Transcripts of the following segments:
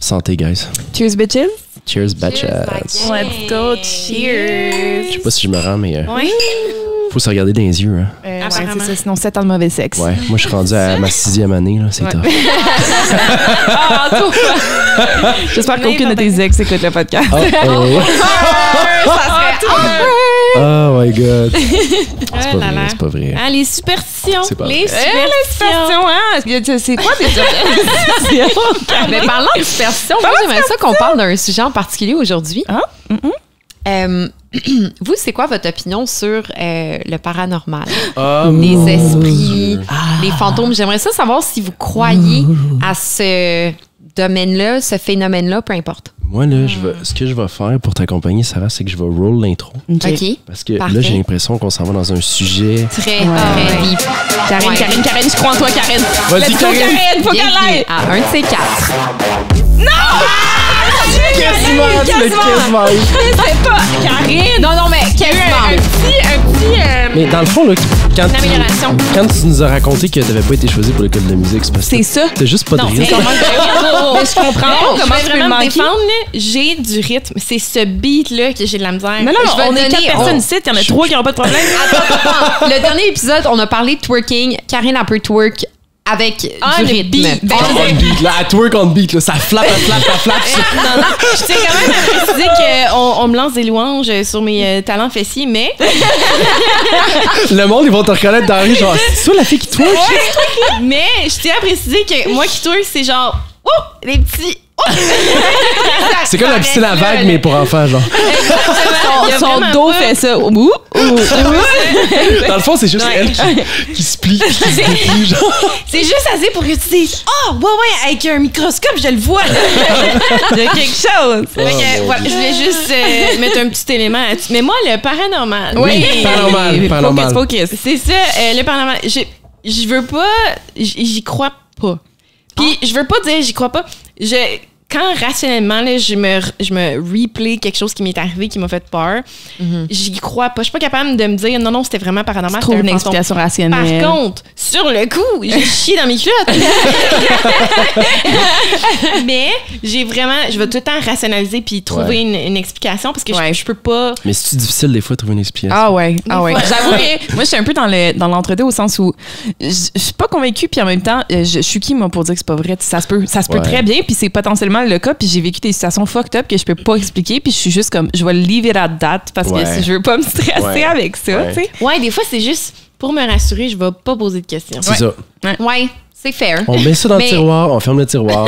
Santé, guys. Cheers, bitches. Cheers, bitches. Let's go, cheers. Je sais pas si je me rends, mais Oui. faut se regarder dans les yeux. Hein. Ouais, c'est ça, sinon 7 ans de mauvais sexe. Ouais, moi je suis rendu à ma 6e année, là, c'est tough. J'espère qu'aucune de tes ex écoute le podcast. Oh my god. C'est pas vrai, c'est pas vrai. Ah, les superstitions. C'est pas Les vrai. superstitions. Hein? C'est quoi des superstitions? Mais parlant de superstition, moi, j'aimerais ça qu'on parle d'un sujet en particulier aujourd'hui. Vous, c'est quoi votre opinion sur le paranormal? Les esprits, les fantômes. J'aimerais ça savoir si vous croyez à ce domaine-là, ce phénomène-là, peu importe. Moi, là, ce que je vais faire pour t'accompagner, Sarah, c'est que je vais roll l'intro. OK. Parce que Parfait. là, j'ai l'impression qu'on s'en va dans un sujet. Très deep. Karine, je crois en toi, Karine. Vas-y, Karine. Faut qu'elle Bienvenue aille. à un de ces quatre. Quasiment. C'est pas Karine. Non, mais Il y a eu un petit Mais dans le fond, là, quand amélioration. quand tu nous as raconté que t'avais pas été choisi pour l'école de musique, c'est parce que C'est ça. t'as juste pas de Non, rythme. c'est comment Mais je comprends pas je comment vais tu peux vraiment me manquer. défendre, là. J'ai du rythme. C'est ce beat-là que j'ai de la misère. Non, Je vais on est donner- 4 personnes ici, il y en a 3 qui n'ont pas de problème. Attends. Le dernier épisode, on a parlé de twerking. Karine a peu twerk avec du le rythme. beat. Ben, On beat, là, à twerk on beat, là, ça flappe. non, je tiens quand même à préciser qu'on me lance des louanges sur mes talents fessiers, mais Le monde, ils vont te reconnaître dans la rue, genre, c'est ça la fille qui twerk? je tiens à préciser que moi qui twerk, c'est genre les petits. C'est comme la piscine à vagues, mais pour enfants, genre. Son dos fait ça. Ouh. Dans le fond, c'est juste elle qui se plie, puis qui se déplie, genre. C'est juste assez pour que tu dises ouais, avec un microscope, je le vois. Il y a quelque chose. Fait que, voilà, je voulais juste mettre un petit élément là-dessus. Mais moi, le paranormal. Oui, paranormal. Focus. C'est ça, le paranormal. Je veux pas. J'y crois pas. Puis, je veux pas dire j'y crois pas. Quand rationnellement, là, je me replay quelque chose qui m'est arrivé, qui m'a fait peur, j'y crois pas. Je suis pas capable de me dire non, c'était vraiment paranormal. Je trouve c'était une un fantôme. explication rationnelle. Par contre, sur le coup, j'ai chié dans mes culottes. Mais je vais tout le temps rationaliser puis trouver une explication parce que je peux pas. Mais c'est difficile des fois de trouver une explication. Ah ouais. fois. J'avoue que moi, je suis un peu dans l'entre-deux au sens où je suis pas convaincue, puis en même temps, je suis qui, moi, pour dire que c'est pas vrai? Ça se peut très bien, puis c'est potentiellement le cas, puis j'ai vécu des situations fucked up que je peux pas expliquer, puis je suis juste comme, je vais le leave it at that parce que je veux pas me stresser avec ça, tu sais. Ouais, des fois, c'est juste pour me rassurer, je vais pas poser de questions. C'est ça. Ouais, c'est fair. On met ça dans le tiroir, on ferme le tiroir,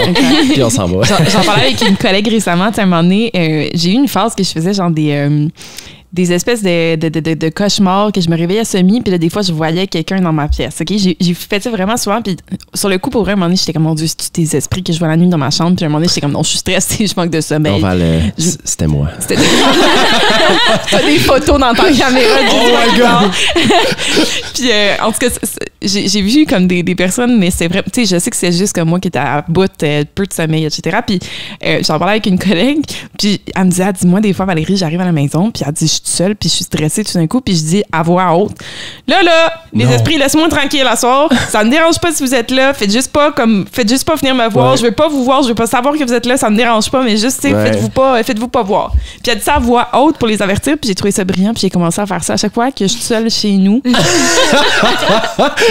puis on s'en va. J'en parlais avec une collègue récemment, tu sais, à un moment donné, j'ai eu une phase que je faisais genre des espèces de cauchemars que je me réveillais à semi, puis là, des fois, je voyais quelqu'un dans ma pièce, OK? J'ai fait ça vraiment souvent, puis sur le coup, pour vrai, à un moment donné, j'étais comme, mon Dieu, c'est tes esprits que je vois la nuit dans ma chambre, puis à un moment donné, j'étais comme, non, je suis stressée, je manque de sommeil. C'était moi. T'as des photos dans ta caméra. Oh my God! Puis, en tout cas, j'ai vu comme des personnes, mais c'est vrai, tu sais, je sais que c'est juste comme moi qui était à bout, peu de sommeil, etc. Puis, j'en parlais avec une collègue, puis elle me disait, dis-moi, des fois, Valérie, j'arrive à la maison, puis elle dit, je suis toute seule, puis je suis stressée tout d'un coup, puis je dis à voix haute, là, les esprits, laisse-moi tranquille la soir, ça me dérange pas si vous êtes là, faites juste pas venir me voir, je veux pas vous voir, je veux pas savoir que vous êtes là, ça me dérange pas, mais juste, tu sais, faites-vous pas voir. Puis elle dit ça à voix haute pour les avertir, puis j'ai trouvé ça brillant, puis j'ai commencé à faire ça à chaque fois que je suis seule chez nous.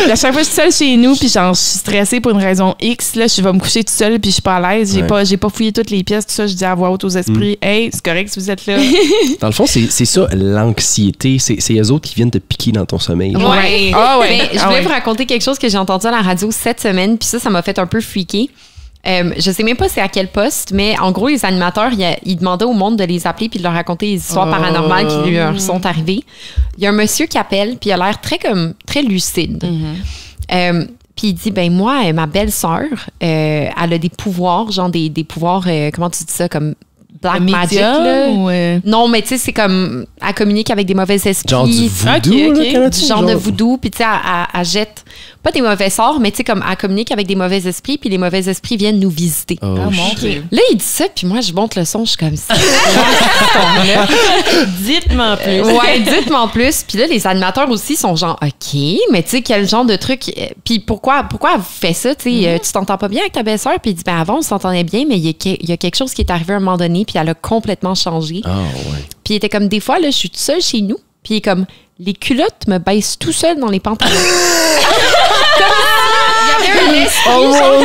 À chaque fois que je suis seule chez nous, puis genre, je suis stressée pour une raison X, là, je vais me coucher toute seule, puis je suis pas à l'aise, j'ai pas fouillé toutes les pièces, tout ça, je dis à voix haute aux esprits, hey, c'est correct si vous êtes là. Dans le fond, c'est ça, l'anxiété. C'est eux autres qui viennent te piquer dans ton sommeil. Ouais. Mais je voulais vous raconter quelque chose que j'ai entendu à la radio cette semaine, puis ça m'a fait un peu freaker. Je sais même pas c'est à quel poste, mais en gros, les animateurs, ils demandaient au monde de les appeler puis de leur raconter les histoires paranormales qui leur sont arrivées. Il y a un monsieur qui appelle, puis il a l'air très lucide. Puis il dit, ben moi, ma belle-sœur, elle a des pouvoirs, genre des pouvoirs, comment tu dis ça, comme black magic, là. Non, mais tu sais, c'est comme, elle communique avec des mauvais esprits. Genre du voodoo, là, Okay. comment tu dis, genre de voodoo, puis tu sais, elle jette pas des mauvais sorts, mais tu sais, comme elle communique avec des mauvais esprits, puis les mauvais esprits viennent nous visiter. Oh, Dieu. Là, il dit ça, puis moi, je monte le son, je suis comme ça. Dites-moi plus. Ouais, dites-moi en plus. Puis là, les animateurs aussi sont genre, OK, mais tu sais, quel genre de truc. Puis pourquoi elle fait ça? Tu sais, tu t'entends pas bien avec ta belle-sœur? Puis il dit, ben avant, on s'entendait bien, mais il y a quelque chose qui est arrivé à un moment donné, puis elle a complètement changé. Ah, ouais. Puis il était comme, des fois, là, je suis toute seule chez nous, puis il est comme, les culottes me baissent tout seul dans les pantalons. Il y avait un esprit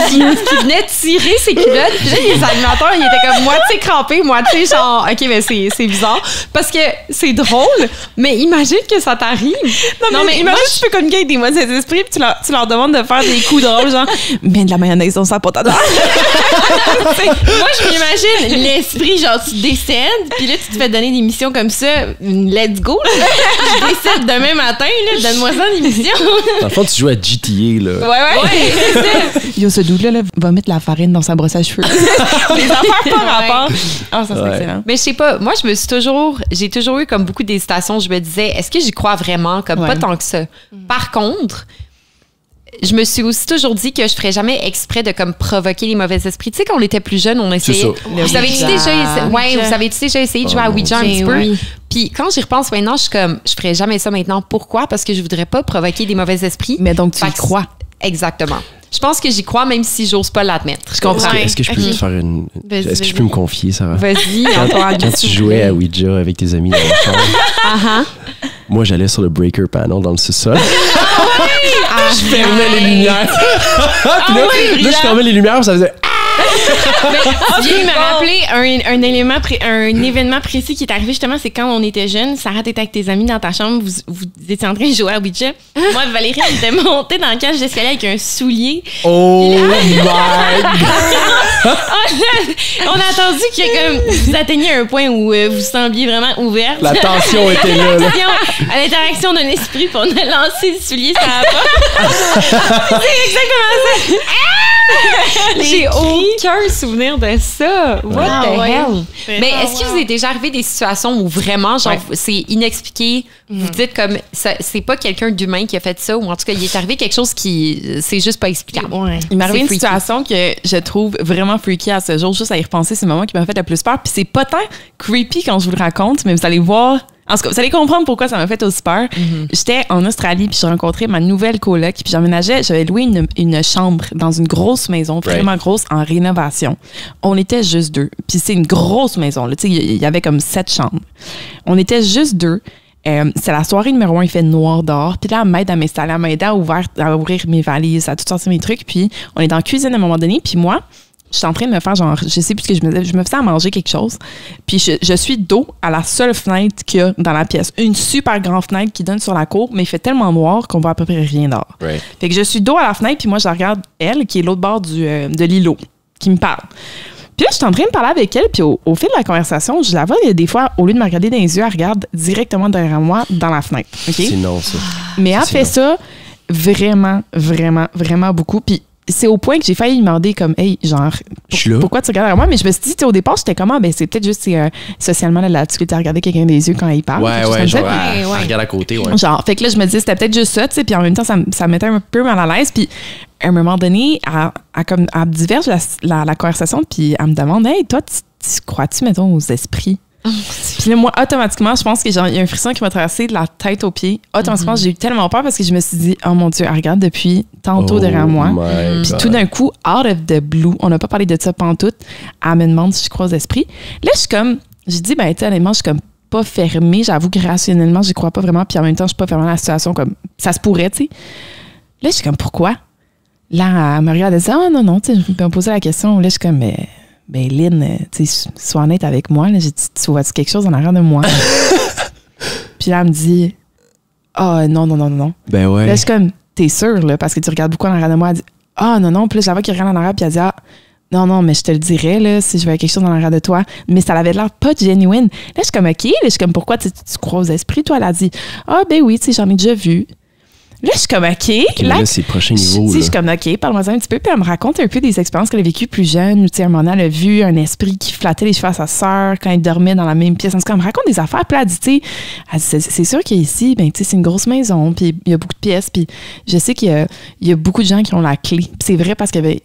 qui venait tirer ses culottes. Puis là, les animateurs, ils étaient comme moitié crampés, moitié genre, OK, mais c'est bizarre. Parce que c'est drôle, mais imagine que ça t'arrive. Non, mais imagine que tu peux communiquer avec des mauvais esprits puis tu leur demandes de faire des coups drôles, genre, mets de la mayonnaise dans sa potate. Moi, je m'imagine l'esprit, genre, tu décèdes, puis là, tu te fais donner des missions comme ça. Let's go, là. Je décède demain matin, là. Donne-moi ça, une émission. Dans le fond, tu joues à GTA, là. Ouais. Yo, ce dude-là va mettre la farine dans sa brosse à cheveux. Les affaires pas rapport. Ah, ça, c'est excellent. Mais je sais pas, moi, j'ai toujours eu comme beaucoup d'hésitations. Je me disais, est-ce que j'y crois vraiment? Comme pas tant que ça. Par contre, je me suis aussi toujours dit que je ferais jamais exprès de comme provoquer les mauvais esprits. Tu sais, quand on était plus jeunes, on essayait. Vous avez-tu déjà essayé de jouer à Ouija un petit peu? Puis quand j'y repense maintenant, je suis comme, je ferais jamais ça maintenant. Pourquoi? Parce que je voudrais pas provoquer des mauvais esprits. Mais donc, tu y crois. Exactement. Je pense que j'y crois, même si j'ose pas l'admettre. Je comprends. Est-ce que je peux te faire une... Est-ce que je peux me confier, Sarah? Vas-y, Quand tu jouais à Ouija avec tes amis dans la chambre, moi, j'allais sur le breaker panel dans le sous-sol. Je fermais les lumières. Puis là, je fermais les lumières, ça faisait... Tu viens de me rappeler un événement précis qui est arrivé justement, c'est quand on était jeunes, Sarah, t'étais avec tes amis dans ta chambre, vous étiez en train de jouer à Ouija. Moi, Valérie, elle était montée dans le cage d'escalier avec un soulier. Oh my God! On a attendu que vous atteigniez un point où vous sembliez vraiment ouverte. La tension était là. À l'interaction d'un esprit, puis on a lancé le soulier sur la porte. C'est exactement ça. J'ai aucun souvenir de ça. What the hell? Mais est-ce qu'il vous est déjà arrivé des situations où vraiment, genre, c'est inexpliqué, vous dites comme, c'est pas quelqu'un d'humain qui a fait ça, ou en tout cas, il est arrivé quelque chose qui, c'est juste pas explicable. Il m'est arrivé une situation que je trouve vraiment freaky à ce jour, juste à y repenser, c'est le moment qui m'a fait le plus peur. Puis c'est pas tant creepy quand je vous le raconte, mais vous allez voir. En tout cas, vous allez comprendre pourquoi ça m'a fait aussi peur. J'étais en Australie, puis j'ai rencontré ma nouvelle coloc, puis j'emménageais, j'avais loué une chambre dans une grosse maison, vraiment grosse, en rénovation. On était juste deux. Puis c'est une grosse maison, là. Tu sais, il y avait comme 7 chambres. On était juste deux. C'est la soirée numéro 1, il fait noir dehors. Puis là, elle m'aide à m'installer, elle m'aide à ouvrir mes valises, à tout sortir mes trucs. Puis on est dans la cuisine à un moment donné, puis moi, je suis en train de me faire genre, je sais plus ce que je me faisais à manger quelque chose. Puis je suis dos à la seule fenêtre qu'il y a dans la pièce. Une super grande fenêtre qui donne sur la cour, mais il fait tellement noir qu'on voit à peu près rien dehors. Fait que je suis dos à la fenêtre, puis moi, je regarde elle, qui est l'autre bord de l'îlot, qui me parle. Puis là, je suis en train de parler avec elle, puis au fil de la conversation, je la vois, des fois, au lieu de me regarder dans les yeux, elle regarde directement derrière moi dans la fenêtre. Okay? C'est non, ça. Mais elle fait ça vraiment, vraiment, vraiment beaucoup. Puis c'est au point que j'ai failli lui demander comme, hey, genre, pourquoi tu regardes à moi? Mais je me suis dit, au départ, j'étais comme, c'est peut-être juste socialement la difficulté à regarder quelqu'un des yeux quand il parle. Ouais, genre, elle regarde à côté, ouais. Genre, fait que là, je me disais, c'était peut-être juste ça, tu sais, puis en même temps, ça me mettait un peu mal à l'aise. Puis à un moment donné, elle diverge la conversation, puis elle me demande, hey, toi, tu crois-tu, mettons, aux esprits? Puis là, moi, automatiquement, je pense qu'il y a un frisson qui m'a traversé de la tête aux pieds. Automatiquement, j'ai eu tellement peur parce que je me suis dit, oh mon Dieu, elle regarde depuis tantôt derrière moi. Puis tout d'un coup, out of the blue, on n'a pas parlé de ça pantoute, elle me demande si je crois aux esprits. Là, j'ai dit, ben, tu sais, honnêtement, je suis comme pas fermée. J'avoue que rationnellement, j'y crois pas vraiment. Puis en même temps, je suis pas fermée à la situation comme ça se pourrait, tu sais. Là, je suis comme, pourquoi? Là, elle me regarde et dit, oh non, tu sais, je me posais la question. Là, je suis comme, ben Lynn, tu sais, sois honnête avec moi. Là, j'ai dit, tu vois-tu quelque chose en arrière de moi? Puis là, elle me dit, non. Ben ouais. Là, je suis comme, t'es sûre, là, parce que tu regardes beaucoup en arrière de moi. Elle dit, non. Puis là, je la vois qui regarde en arrière, puis elle dit, non, mais je te le dirais, là, si je voyais quelque chose en arrière de toi. Mais ça avait l'air pas genuine. Là, je suis comme, OK. Là, je suis comme, pourquoi tu crois aux esprits, toi? Elle a dit, ben oui, tu sais, j'en ai déjà vu. Là, je suis comme, OK. Là, c'est le prochain niveau. Je suis comme, OK, parle-moi un petit peu. Puis elle me raconte un peu des expériences qu'elle a vécues plus jeune. Tu sais, à un moment donné, elle a vu un esprit qui flattait les cheveux à sa sœur quand elle dormait dans la même pièce. En tout cas, elle me raconte des affaires. Puis elle dit, tu sais, c'est sûr qu'ici, ben, tu sais, c'est une grosse maison. Puis il y a beaucoup de pièces. Puis je sais qu'il y a beaucoup de gens qui ont la clé. Puis c'est vrai parce qu'il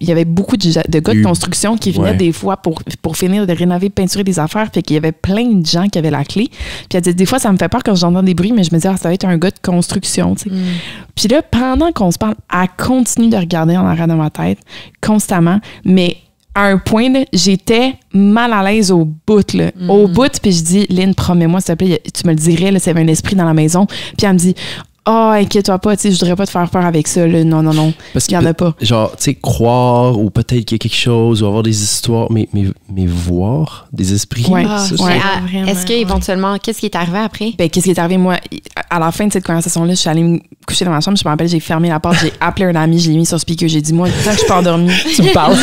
y avait beaucoup de gars de construction qui venaient des fois pour finir de rénover, peinturer des affaires. Puis qu'il y avait plein de gens qui avaient la clé. Puis elle dit, des fois, ça me fait peur quand j'entends des bruits, mais je me dis, ça va être un gars de construction, tu sais. Puis là, pendant qu'on se parle, elle continue de regarder en arrière de ma tête constamment, mais à un point, là, j'étais mal à l'aise au bout, là. Au bout, puis je dis, Lynn, promets-moi, s'il te plaît, tu me le dirais, là, s'il y avait un esprit dans la maison. Puis elle me dit, inquiète-toi pas, tu sais, je voudrais pas te faire peur avec ça, là. Non. Parce qu'il y en a pas. Genre, tu sais, croire, ou peut-être qu'il y a quelque chose, ou avoir des histoires, mais voir des esprits. Ouais. Est-ce qu'éventuellement, qu'est-ce qui est arrivé après? Ben, qu'est-ce qui est arrivé, moi, à la fin de cette conversation-là, je suis allée me coucher dans ma chambre, je me rappelle, j'ai fermé la porte, j'ai appelé un ami, je l'ai mis sur speaker, j'ai dit, moi, tant que je suis pas endormie, tu me parles.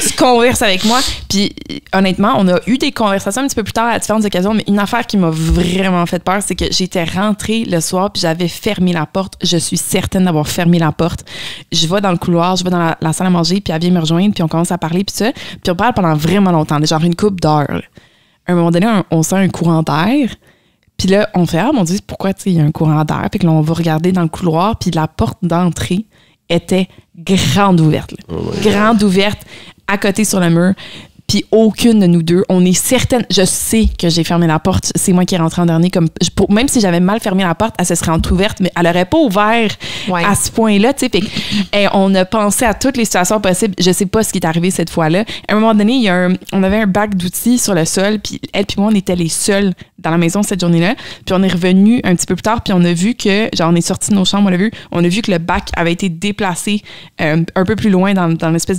Tu converses avec moi. Puis, honnêtement, on a eu des conversations un petit peu plus tard à différentes occasions, mais une affaire qui m'a vraiment fait peur, c'est que j'étais rentrée le soir, puis j'avais fermé la porte. Je suis certaine d'avoir fermé la porte. Je vais dans le couloir, je vais dans la salle à manger, puis elle vient me rejoindre, puis on commence à parler, puis ça. Puis on parle pendant vraiment longtemps, genre une couple d'heures. À un moment donné, on sent un courant d'air. Puis là, on fait, mon Dieu, pourquoi il y a un courant d'air? Puis que là, on va regarder dans le couloir, puis la porte d'entrée était grande ouverte. Grande ouverte, à côté sur le mur. Puis aucune de nous deux, on est certaine, je sais que j'ai fermé la porte, c'est moi qui est rentrée en dernier, même si j'avais mal fermé la porte, elle se serait entrouverte, mais elle aurait pas ouvert à ce point-là, tu sais. On a pensé à toutes les situations possibles, je sais pas ce qui est arrivé cette fois-là. À un moment donné, on avait un bac d'outils sur le sol, puis elle puis moi, on était les seuls dans la maison cette journée-là, puis on est revenu un petit peu plus tard, puis on a vu que, genre, on est sortis de nos chambres, on a vu que le bac avait été déplacé un peu plus loin dans l'espèce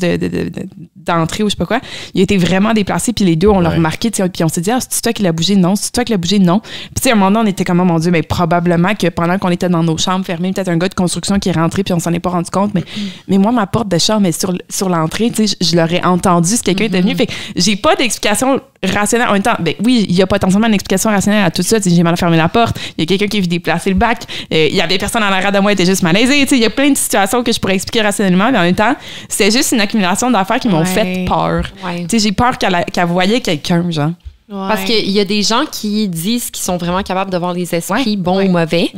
d'entrée ou je sais pas quoi. Il a été vraiment déplacé, puis les deux, on l'a remarqué, puis on s'est dit, c'est toi qui l'as bougé? Non. C'est toi qui l'as bougé? Non. Puis tu sais, à un moment donné, on était comme, mon Dieu, mais probablement que pendant qu'on était dans nos chambres fermées, peut-être un gars de construction qui est rentré, puis on s'en est pas rendu compte, mais moi, ma porte de chambre est sur l'entrée, tu sais, je l'aurais entendu si quelqu'un était venu. Fait que j'ai pas d'explication rationnelle. En même temps, oui, il y a potentiellement une explication rationnelle à tout ça. J'ai mal fermé la porte, il y a quelqu'un qui est venu déplacer le bac, il y avait personne en arrière de moi, il était juste malaisé. Tu sais, il y a plein de situations que je pourrais expliquer rationnellement, mais en même temps, c'est juste une accumulation d'affaires qui m'ont fait peur. Tu sais, j'ai peur qu'elle voyait quelqu'un, genre. Parce qu'il y a des gens qui disent qu'ils sont vraiment capables de voir les esprits, bons ou mauvais.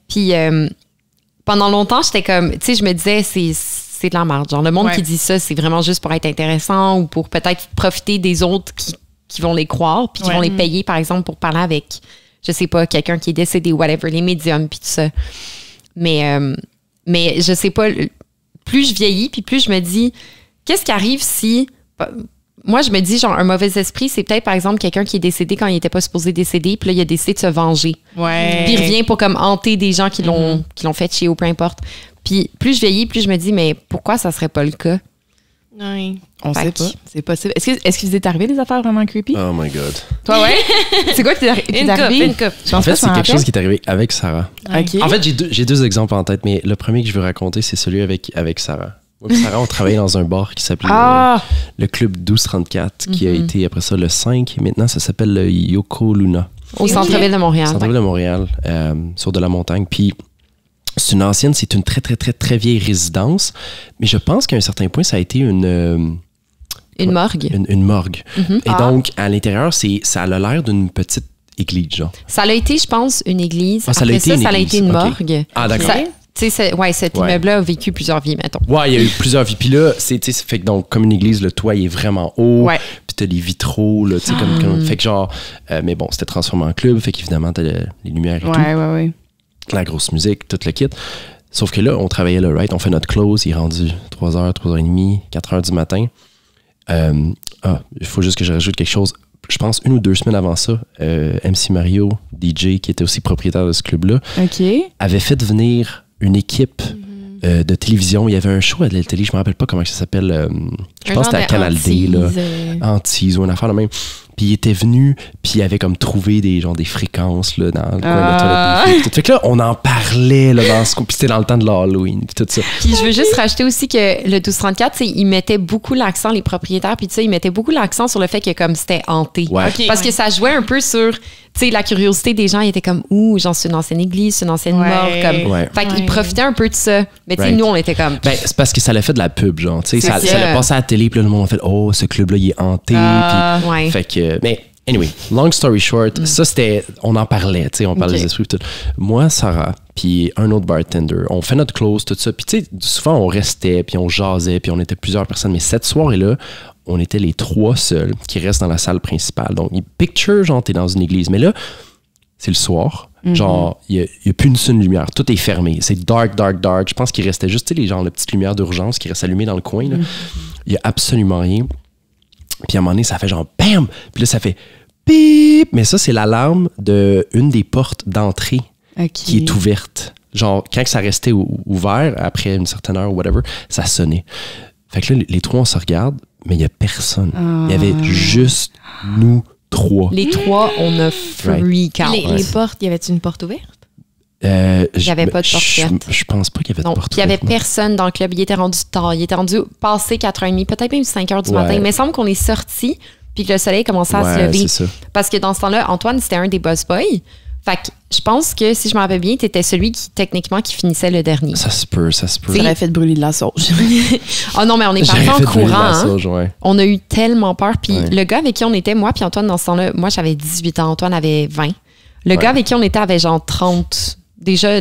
Puis pendant longtemps, j'étais comme, tu sais, je me disais, c'est de la merde. Genre, le monde qui dit ça, c'est vraiment juste pour être intéressant ou pour peut-être profiter des autres qui vont les croire puis qui vont les payer, par exemple, pour parler avec, je sais pas, quelqu'un qui est décédé ou whatever, les médiums puis tout ça. Mais je sais pas, plus je vieillis puis plus je me dis, qu'est-ce qui arrive si... Moi, je me dis, genre, un mauvais esprit, c'est peut-être, par exemple, quelqu'un qui est décédé quand il n'était pas supposé décéder, puis là, il a décidé de se venger. Puis il revient pour, comme, hanter des gens qui l'ont fait chier ou peu importe. Puis plus je vieillis, plus je me dis, mais pourquoi ça serait pas le cas? Oui. On sait pas. C'est possible. Est-ce qu'il vous est arrivé des affaires vraiment creepy? Oh my God. Toi, ouais? C'est quoi qui t'est arrivé? Une coupe. En fait, c'est quelque chose qui est arrivé avec Sarah. Okay. En fait, j'ai deux exemples en tête, mais le premier que je veux raconter, c'est celui avec Sarah. Moi et Sarah, on travaillait dans un bar qui s'appelait le Club 1234, qui a été après ça le 5, et maintenant ça s'appelle le Yoko Luna. Au centre-ville de Montréal. Centre-ville de Montréal, sur de la montagne. Puis c'est une très, très, très, très vieille résidence, mais je pense qu'à un certain point, ça a été une morgue. Une morgue. Et donc, à l'intérieur, ça a l'air d'une petite église, genre. Ça a été, je pense, une église. Ah, ça a été une morgue. Ah, d'accord. Tu sais, cet immeuble-là a vécu plusieurs vies, mettons. Ouais, il y a eu plusieurs vies. Puis là, ça fait que donc, comme une église, le toit est vraiment haut. Ouais. Puis t'as les vitraux, là, tu sais, comme. Fait que genre. Mais bon, c'était transformé en club. Fait qu'évidemment, t'as les lumières et tout. Ouais. La grosse musique, tout le kit. Sauf que là, on travaillait le on fait notre close. Il est rendu 3h, 3h30, 4h du matin. Il faut juste que je rajoute quelque chose. Je pense 1 ou 2 semaines avant ça, MC Mario, DJ, qui était aussi propriétaire de ce club-là, avait fait venir une équipe de télévision. Il y avait un show à la télé, je me rappelle pas comment ça s'appelle. Je pense que c'était à Canal D, là. Antise ou une affaire là même. Puis il était venu, puis il avait comme trouvé des fréquences là, dans le coin de la toilette des filles. Fait que là, on en parlait là, dans ce coup. Puis c'était dans le temps de l'Halloween, puis tout ça. Puis je veux juste rajouter aussi que le 1234, ils mettaient beaucoup l'accent, les propriétaires, puis ils mettaient beaucoup l'accent sur le fait que comme c'était hanté. Ouais. Ok. Parce que ça jouait un peu sur la curiosité des gens. Ils étaient comme, ouh, genre, c'est une ancienne église, c'est une ancienne mort. Comme... Ouais. Fait qu'ils profitaient un peu de ça. Mais tu sais, nous, on était comme. Ben, c'est parce que ça l'a fait de la pub, genre. Tu sais, ça ça. l'a passé à la télé, puis là, le monde a fait, oh, ce club-là, il est hanté. Puis, Ouais. fait que, mais, anyway, long story short, ça, c'était, on en parlait, tu sais, on parlait des esprits, tout. Moi, Sarah, puis un autre bartender, on fait notre close, tout ça. Puis, tu sais, souvent, on restait, puis on jasait, puis on était plusieurs personnes. Mais cette soirée-là, on était les 3 seuls qui restent dans la salle principale. Donc, picture, genre, t'es dans une église. Mais là, c'est le soir. Genre, il n'y a plus une seule lumière. Tout est fermé. C'est dark, dark, dark. Je pense qu'il restait juste, tu sais, les petites lumières d'urgence qui restent allumées dans le coin. Il n'y a absolument rien. Puis à un moment donné, ça fait genre BAM! Puis là, ça fait bip! Mais ça, c'est l'alarme d'une des portes d'entrée qui est ouverte. Genre, quand ça restait ouvert, après une certaine heure ou whatever, ça sonnait. Fait que là, les 3, on se regarde, mais il n'y a personne. Il y avait juste nous 3. Les 3, on a freak out. Les portes, y avait-tu une porte ouverte? Il n'y avait pas de porte ouverte. Je pense pas qu'il y avait de porte ouverte. Puis il n'y avait ouverte, personne dans le club. Il était rendu tard. Il était rendu passé 4h30, peut-être même 5h du matin. Mais il semble qu'on est sorti puis que le soleil commençait à se lever. C'est ça. Parce que dans ce temps-là, Antoine, c'était un des boss boys. Fait que je pense que, si je me rappelle bien, tu étais celui qui, techniquement, qui finissait le dernier. Ça se peut. Ça aurait fait brûler de la sauge. Oh non, mais on est parti en courant. Sauge, ouais. On a eu tellement peur. Puis le gars avec qui on était, moi puis Antoine, dans ce temps-là, moi, j'avais 18 ans. Antoine avait 20. Le gars avec qui on était avait genre 30. Déjà...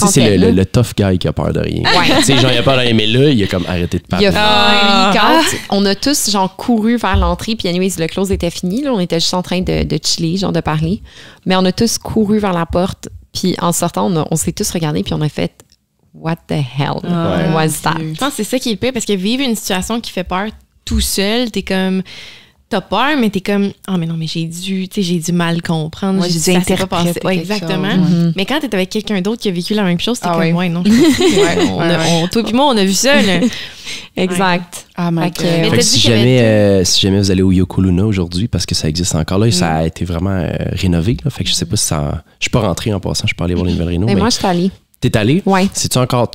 C'est le tough guy qui a peur de rien. Tu sais, genre, il a peur de rien, mais là, il a comme arrêté de parler. Il a fait on a tous, genre, couru vers l'entrée, puis anyways, le close était fini, là, on était juste en train de chiller, genre, de parler. Mais on a tous couru vers la porte, puis en sortant, on s'est tous regardés, puis on a fait « What the hell was that? » Je pense que c'est ça qui est le pire, parce que vivre une situation qui fait peur tout seul, t'es comme... T'as peur, mais t'es comme mais non, mais j'ai dû mal comprendre. Moi, j'ai dû interpréter. Ouais, exactement. Mais quand t'es avec quelqu'un d'autre qui a vécu la même chose, t'es comme non. Toi puis moi, on a vu ça. Là. Exact. Fait que si jamais vous allez au Yoko Luna aujourd'hui, parce que ça existe encore là, ça a été vraiment rénové. Là, fait que je sais pas si ça. Je suis pas rentré en passant, je suis pas allé voir les nouvelles réno. Mais moi, je suis allée. T'es allé? Oui. C'est-tu encore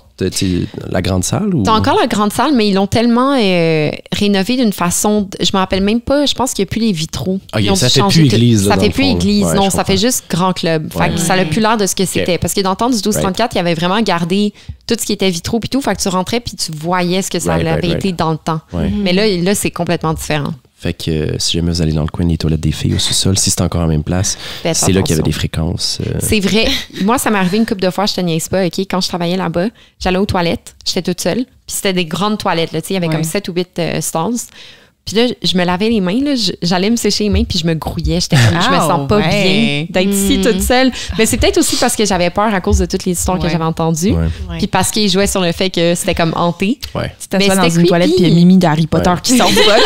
la grande salle? Ou? C'est encore la grande salle, mais ils l'ont tellement rénové d'une façon... Je me rappelle même pas, je pense qu'il n'y a plus les vitraux. Okay, ça fait plus église. Ça fait plus église, non, ça fait juste grand club. Fait que ça n'a plus l'air de ce que c'était. Parce que dans le temps du 1234, il y avait vraiment gardé tout ce qui était vitraux puis tout. Fait que tu rentrais puis tu voyais ce que ça avait été dans le temps. Mais là, c'est complètement différent. Fait que si jamais vous allez dans le coin des toilettes des filles au sous-sol, si c'est encore en même place, c'est là qu'il y avait des fréquences. C'est vrai. Moi, ça m'est arrivé une couple de fois, je te niaise pas, OK? Quand je travaillais là-bas, j'allais aux toilettes, j'étais toute seule, puis c'était des grandes toilettes, là, tu sais, il y avait comme 7 ou 8 stalls. Puis là, je me lavais les mains, là, j'allais me sécher les mains, puis je me grouillais. J'étais comme, je me sens pas bien d'être ici toute seule. Mais c'est peut-être aussi parce que j'avais peur à cause de toutes les histoires que j'avais entendues. Puis parce qu'ils jouaient sur le fait que c'était comme hanté. Tu t'assois dans une toilette, puis il y a Mimi d'Harry Potter qui sort du bol.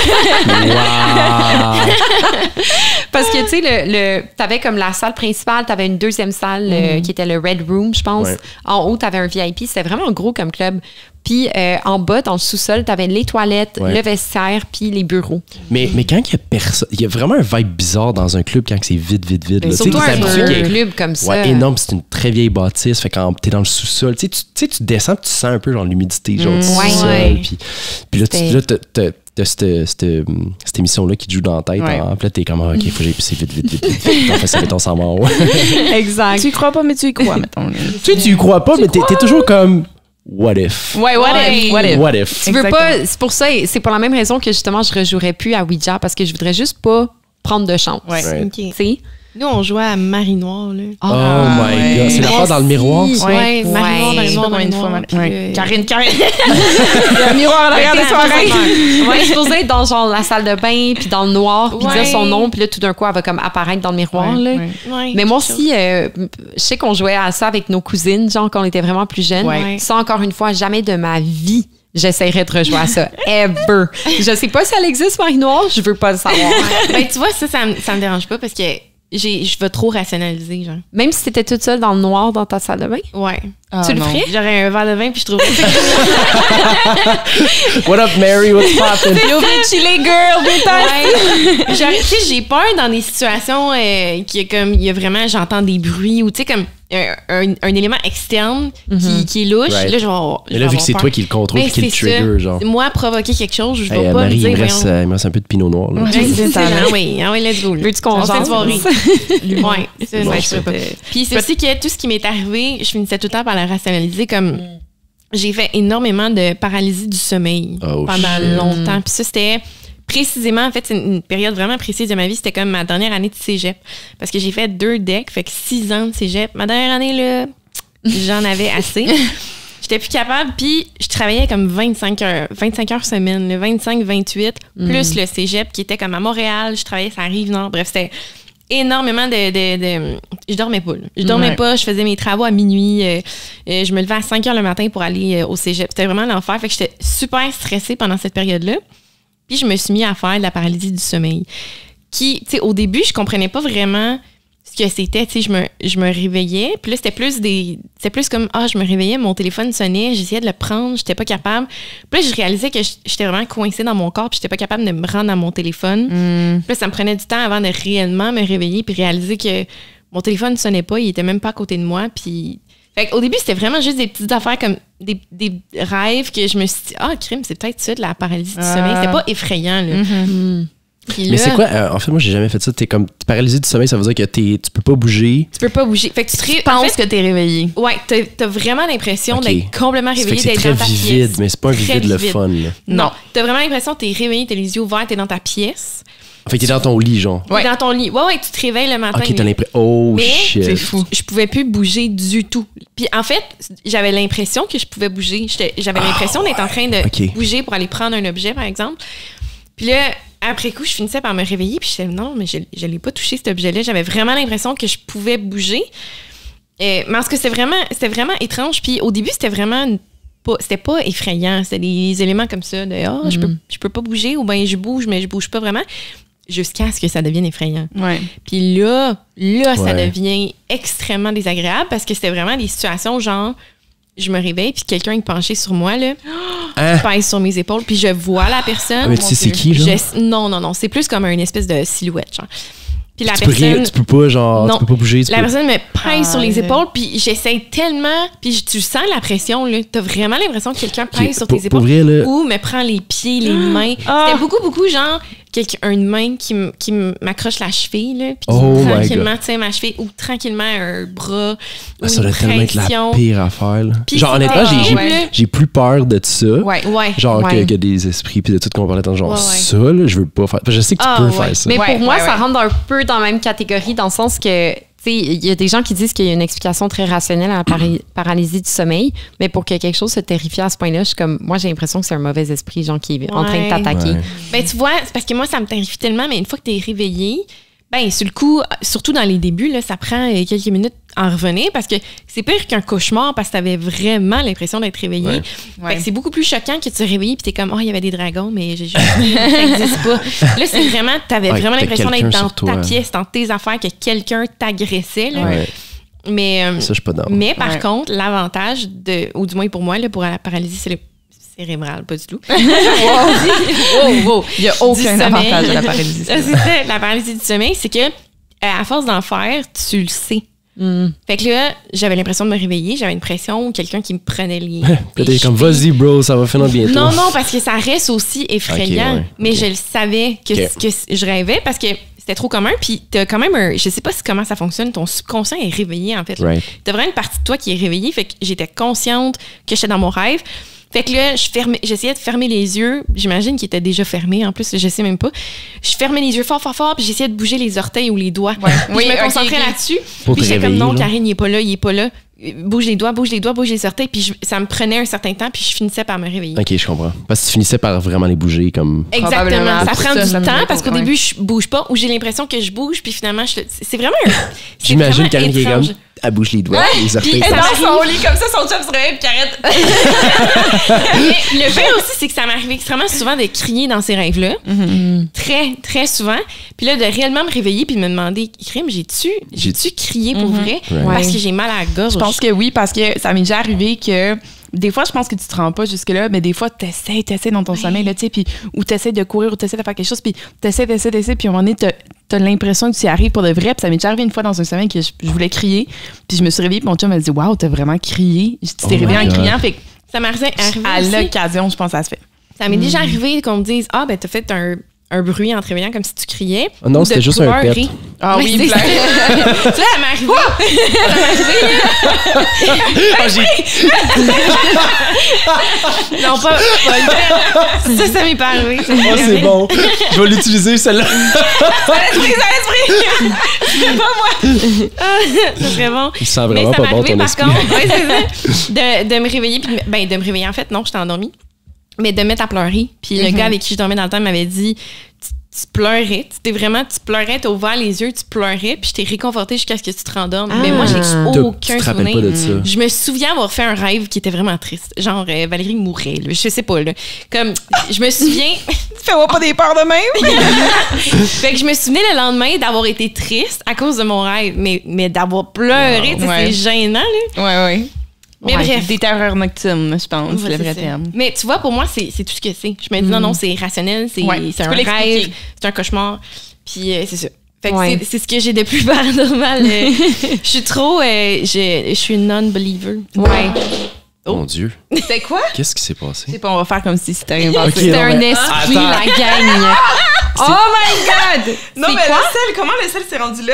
Parce que, tu sais, t'avais comme la salle principale, t'avais une deuxième salle qui était le Red Room, je pense. En haut, t'avais un VIP. C'était vraiment gros comme club. Puis en bas, dans le sous-sol, t'avais les toilettes, le vestiaire, puis les bureaux. Mais quand il y a personne, il y a vraiment un vibe bizarre dans un club quand c'est vide. Là. Surtout un club comme ça. Ouais, énorme, c'est une très vieille bâtisse. Fait quand t'es dans le sous-sol, tu descends, tu sens un peu genre l'humidité genre du sous-sol. Puis là, t'as cette émission-là qui te joue dans la tête. Puis là, t'es comme, OK, faut que j'aille pisser vite. En fait, ça met ton sang en haut. Exact. Tu y crois pas, mais tu y crois, mettons. Tu y crois pas, mais t'es toujours comme... What if? Ouais, what if? Tu veux pas, c'est pour ça, c'est pour la même raison que justement je rejouerais plus à Ouija parce que je voudrais juste pas prendre de chance. Tu sais? Nous, on jouait à Marie Noire, là. Oh my God. C'est l'affaire dans le miroir, ça? Ouais, Marie Noire, dans le noir. Karine. Il y a un miroir à l'arrière de soirée. Ouais, je supposée être dans genre la salle de bain, puis dans le noir, puis dire son nom, puis là, tout d'un coup, elle va comme apparaître dans le miroir, là. Mais moi aussi, je sais qu'on jouait à ça avec nos cousines, genre quand on était vraiment plus jeunes. Ça, encore une fois, jamais de ma vie j'essaierais de rejouer à ça. Ever. Je sais pas si elle existe, Marie Noire, je veux pas le savoir. Ben, tu vois, ça me dérange pas parce que je vais trop rationaliser, genre. Même si t'étais toute seule dans le noir dans ta salle de bain? Ouais. Tu le ferais? J'aurais un verre de vin puis je trouverais ça. What up, Mary? What's poppin'? Yo, chiller girl, tu sais, j'ai peur dans des situations il y a vraiment, j'entends des bruits ou tu sais, comme un élément externe qui est louche. Right. Là, genre. Mais là, vu que c'est toi qui le contrôle et qui le trigger, genre. Moi, provoquer quelque chose, je vais pas Marie, me dire. il me reste un peu de pinot noir. Là. Oui, let's go. Veux-tu qu'on fait une soirée? Ouais, c'est Puis c'est aussi que tout ce qui m'est arrivé, je finissais tout le temps par le rationaliser comme j'ai fait énormément de paralysie du sommeil pendant longtemps. Puis ça, c'était précisément, en fait, c'est une période vraiment précise de ma vie. C'était comme ma dernière année de cégep. Parce que j'ai fait 2 decks, fait que 6 ans de cégep. Ma dernière année, là, j'en avais assez. J'étais plus capable, puis je travaillais comme 25 heures semaine, le 25-28, plus le cégep qui était comme à Montréal. Je travaillais sur la Rive-Nord. Bref, c'était énormément je dormais pas. Je dormais pas, je faisais mes travaux à minuit. Je me levais à 5 heures le matin pour aller au cégep. C'était vraiment l'enfer. Fait que j'étais super stressée pendant cette période-là. Puis je me suis mis à faire de la paralysie du sommeil. Qui, tu sais, au début, je comprenais pas vraiment ce que c'était. Tu sais, je me réveillais. Puis là, c'était plus comme, je me réveillais, mon téléphone sonnait, j'essayais de le prendre, j'étais pas capable. Puis là, je réalisais que j'étais vraiment coincée dans mon corps, puis j'étais pas capable de me rendre à mon téléphone. Puis là, ça me prenait du temps avant de réellement me réveiller, puis réaliser que mon téléphone sonnait pas, il était même pas à côté de moi. Puis fait qu'au début, c'était vraiment juste des petites affaires comme des rêves que je me suis dit, crime, c'est peut-être ça de la paralysie du sommeil. C'était pas effrayant, là. Mais là, c'est quoi? En fait, moi, j'ai jamais fait ça. T'es comme paralysé du sommeil, ça veut dire que tu peux pas bouger. Tu peux pas bouger. Fait que tu penses que t'es réveillé. Ouais, t'as vraiment l'impression d'être complètement réveillé, d'être dans ta pièce. C'est très vivide, mais c'est pas un vivide le fun. Là. Non. T'as vraiment l'impression que t'es réveillé, t'as les yeux ouverts, t'es dans ta pièce. Fait que t'es dans ton lit, genre. Ouais. T'es dans ton lit. Ouais, tu te réveilles le matin. Ok, t'as l'impression. Mais shit. C'est fou. Je pouvais plus bouger du tout. Puis en fait, j'avais l'impression que je pouvais bouger. J'avais l'impression d'être en train de bouger pour aller prendre un objet, par exemple. Puis là, après coup, je finissais par me réveiller. Puis je disais, non, mais je l'ai pas touché, cet objet-là. J'avais vraiment l'impression que je pouvais bouger. Mais en ce que c'était vraiment étrange. Puis au début, c'était pas effrayant. C'était des éléments comme ça de je peux pas bouger ou bien je bouge, mais je bouge pas vraiment. Jusqu'à ce que ça devienne effrayant. Ouais. Puis là, ça devient extrêmement désagréable parce que c'était vraiment des situations genre, je me réveille puis quelqu'un est penché sur moi, là, pèse sur mes épaules, puis je vois la personne. Mais tu sais c'est qui, genre? Non, c'est plus comme une espèce de silhouette, genre. Puis la personne, tu peux pas, genre, tu peux pas bouger. La personne me pèse sur les épaules, puis j'essaie tellement, puis tu sens la pression, là. T'as vraiment l'impression que quelqu'un pèse sur tes épaules ou me prend les pieds, les mains. C'était beaucoup, genre, une main qui m'accroche la cheville, là, puis qui tranquillement tient ma cheville, ou tranquillement un bras, ou ça doit tellement être la pire affaire, là. Puis genre, honnêtement, j'ai plus peur de ça. Ouais. Genre, que des esprits, puis de tout qu'on parlait dans genre, ça, là, je veux pas faire. Je sais que tu peux faire ça. Mais pour moi, ça rentre un peu dans la même catégorie, dans le sens que, tu sais, il y a des gens qui disent qu'il y a une explication très rationnelle à la paralysie du sommeil, mais pour que quelque chose se terrifie à ce point-là, moi, j'ai l'impression que c'est un mauvais esprit, genre, qui est en train de t'attaquer. Ouais. Ben, tu vois, c'est parce que moi, ça me terrifie tellement, mais une fois que t'es réveillé, ben, sur le coup, surtout dans les débuts, là, ça prend quelques minutes à en revenir parce que c'est pire qu'un cauchemar parce que t'avais vraiment l'impression d'être réveillé. Ouais. Fait que c'est beaucoup plus choquant que tu te réveilles puis t'es comme, il y avait des dragons, mais ça n'existe pas. Là, c'est vraiment, t'avais vraiment l'impression d'être dans ta pièce, dans tes affaires, que quelqu'un t'agressait. Là. Ouais. Mais, ça, je suis pas d'accord. Mais par contre, l'avantage, ou du moins pour moi, là, pour la paralysie cérébrale, pas du tout. Wow. Il n'y a aucun avantage à la paralysie. C'est ça, la paralysie du sommeil, c'est que à force d'en faire, tu le sais. Fait que là, j'avais l'impression de me réveiller, j'avais une pression, quelqu'un qui me prenait les t'es comme, vas-y, bro, ça va finir bientôt. Non, parce que ça reste aussi effrayant. Mais je le savais que je rêvais parce que c'était trop commun. Puis t'as quand même je sais pas comment ça fonctionne, ton subconscient est réveillé, en fait. Right. T'as vraiment une partie de toi qui est réveillée. Fait que j'étais consciente que j'étais dans mon rêve. Fait que là, j'essayais de fermer les yeux. J'imagine qu'ils étaient déjà fermés. En plus, je sais même pas. Je fermais les yeux fort, puis j'essayais de bouger les orteils ou les doigts. Ouais. Je me concentrais là-dessus. Puis j'étais comme, non, Karine, il est pas là. Bouge les doigts, bouge les orteils. Puis ça me prenait un certain temps, puis je finissais par me réveiller. OK, je comprends. Parce que tu finissais par vraiment les bouger comme... Exactement. Ça prend du temps parce qu'au début, je bouge pas ou j'ai l'impression que je bouge, puis finalement, c'est vraiment... J'imagine Karine qui est comme... Elle bouge les doigts, les orteils. Elle est dans son lit comme ça, son chum se réveille puis arrête. Mais le pire aussi, c'est que ça m'arrivait extrêmement souvent de crier dans ces rêves-là. Très, très souvent. Puis là, de réellement me réveiller puis de me demander, crime, j'ai-tu crié pour vrai? Parce que j'ai mal à la gorge. Je pense que oui, parce que ça m'est déjà arrivé que des fois, je pense que tu te rends pas jusque-là, mais des fois, t'essaies dans ton sommeil, là, tu sais, puis ou t'essaies de courir, ou t'essaies de faire quelque chose, puis t'essaies, puis à un moment dony, t'as l'impression que tu y arrives pour de vrai. Puis ça m'est déjà arrivé une fois dans un sommeil que je voulais crier, puis je me suis réveillée, puis mon chum m'a dit « Wow, t'as vraiment crié! » Tu t'es réveillée en criant, fait que ça m'arrive à l'occasion, je pense que ça se fait. Ça m'est déjà arrivé qu'on me dise « Ah, ben t'as fait un bruit en te réveillant comme si tu criais. » Oh non, c'était juste un pet. Ah oui, c'est ça. Ça m'est arrivé. Non, pas le pet. Ça m'est pas arrivé. Oh, c'est bon. Je vais l'utiliser, celle-là. Ça c'est pas moi. Ça serait bon. Il sent vraiment pas bon ton esprit. Par contre, c'est ça, de me réveiller, puis de me réveiller, en fait, non, j'étais endormie. Mais de me mettre à pleurer. Puis le gars avec qui je dormais dans le temps m'avait dit tu pleurais, tu pleurais, t'as ouvert les yeux, tu pleurais, puis je t'ai réconforté jusqu'à ce que tu te rendormes. Mais moi, j'ai aucun souvenir. Pas de ça. Je me souviens avoir fait un rêve qui était vraiment triste. Genre, Valérie mourait, là. Je sais pas, là. Comme, je me souviens... Fais-moi pas des peurs de même! Fait que je me souvenais le lendemain d'avoir été triste à cause de mon rêve, mais d'avoir pleuré, c'est gênant, là. Ouais. Mais bref. Des terreurs nocturnes, je pense, c'est le vrai terme. Mais tu vois, pour moi, c'est tout ce que c'est. Je me dis, non, c'est rationnel, c'est un rêve, c'est un cauchemar. Puis c'est ça. Fait que c'est ce que j'ai de plus paranormal. Je suis trop... je suis une non-believer. Ouais. Oh mon Dieu. C'est quoi? Qu'est-ce qui s'est passé? Je sais pas, on va faire comme si c'était rien passé. C'était un esprit, la gang. Oh my God! Non, mais quoi? Le sel, comment le sel s'est rendu là?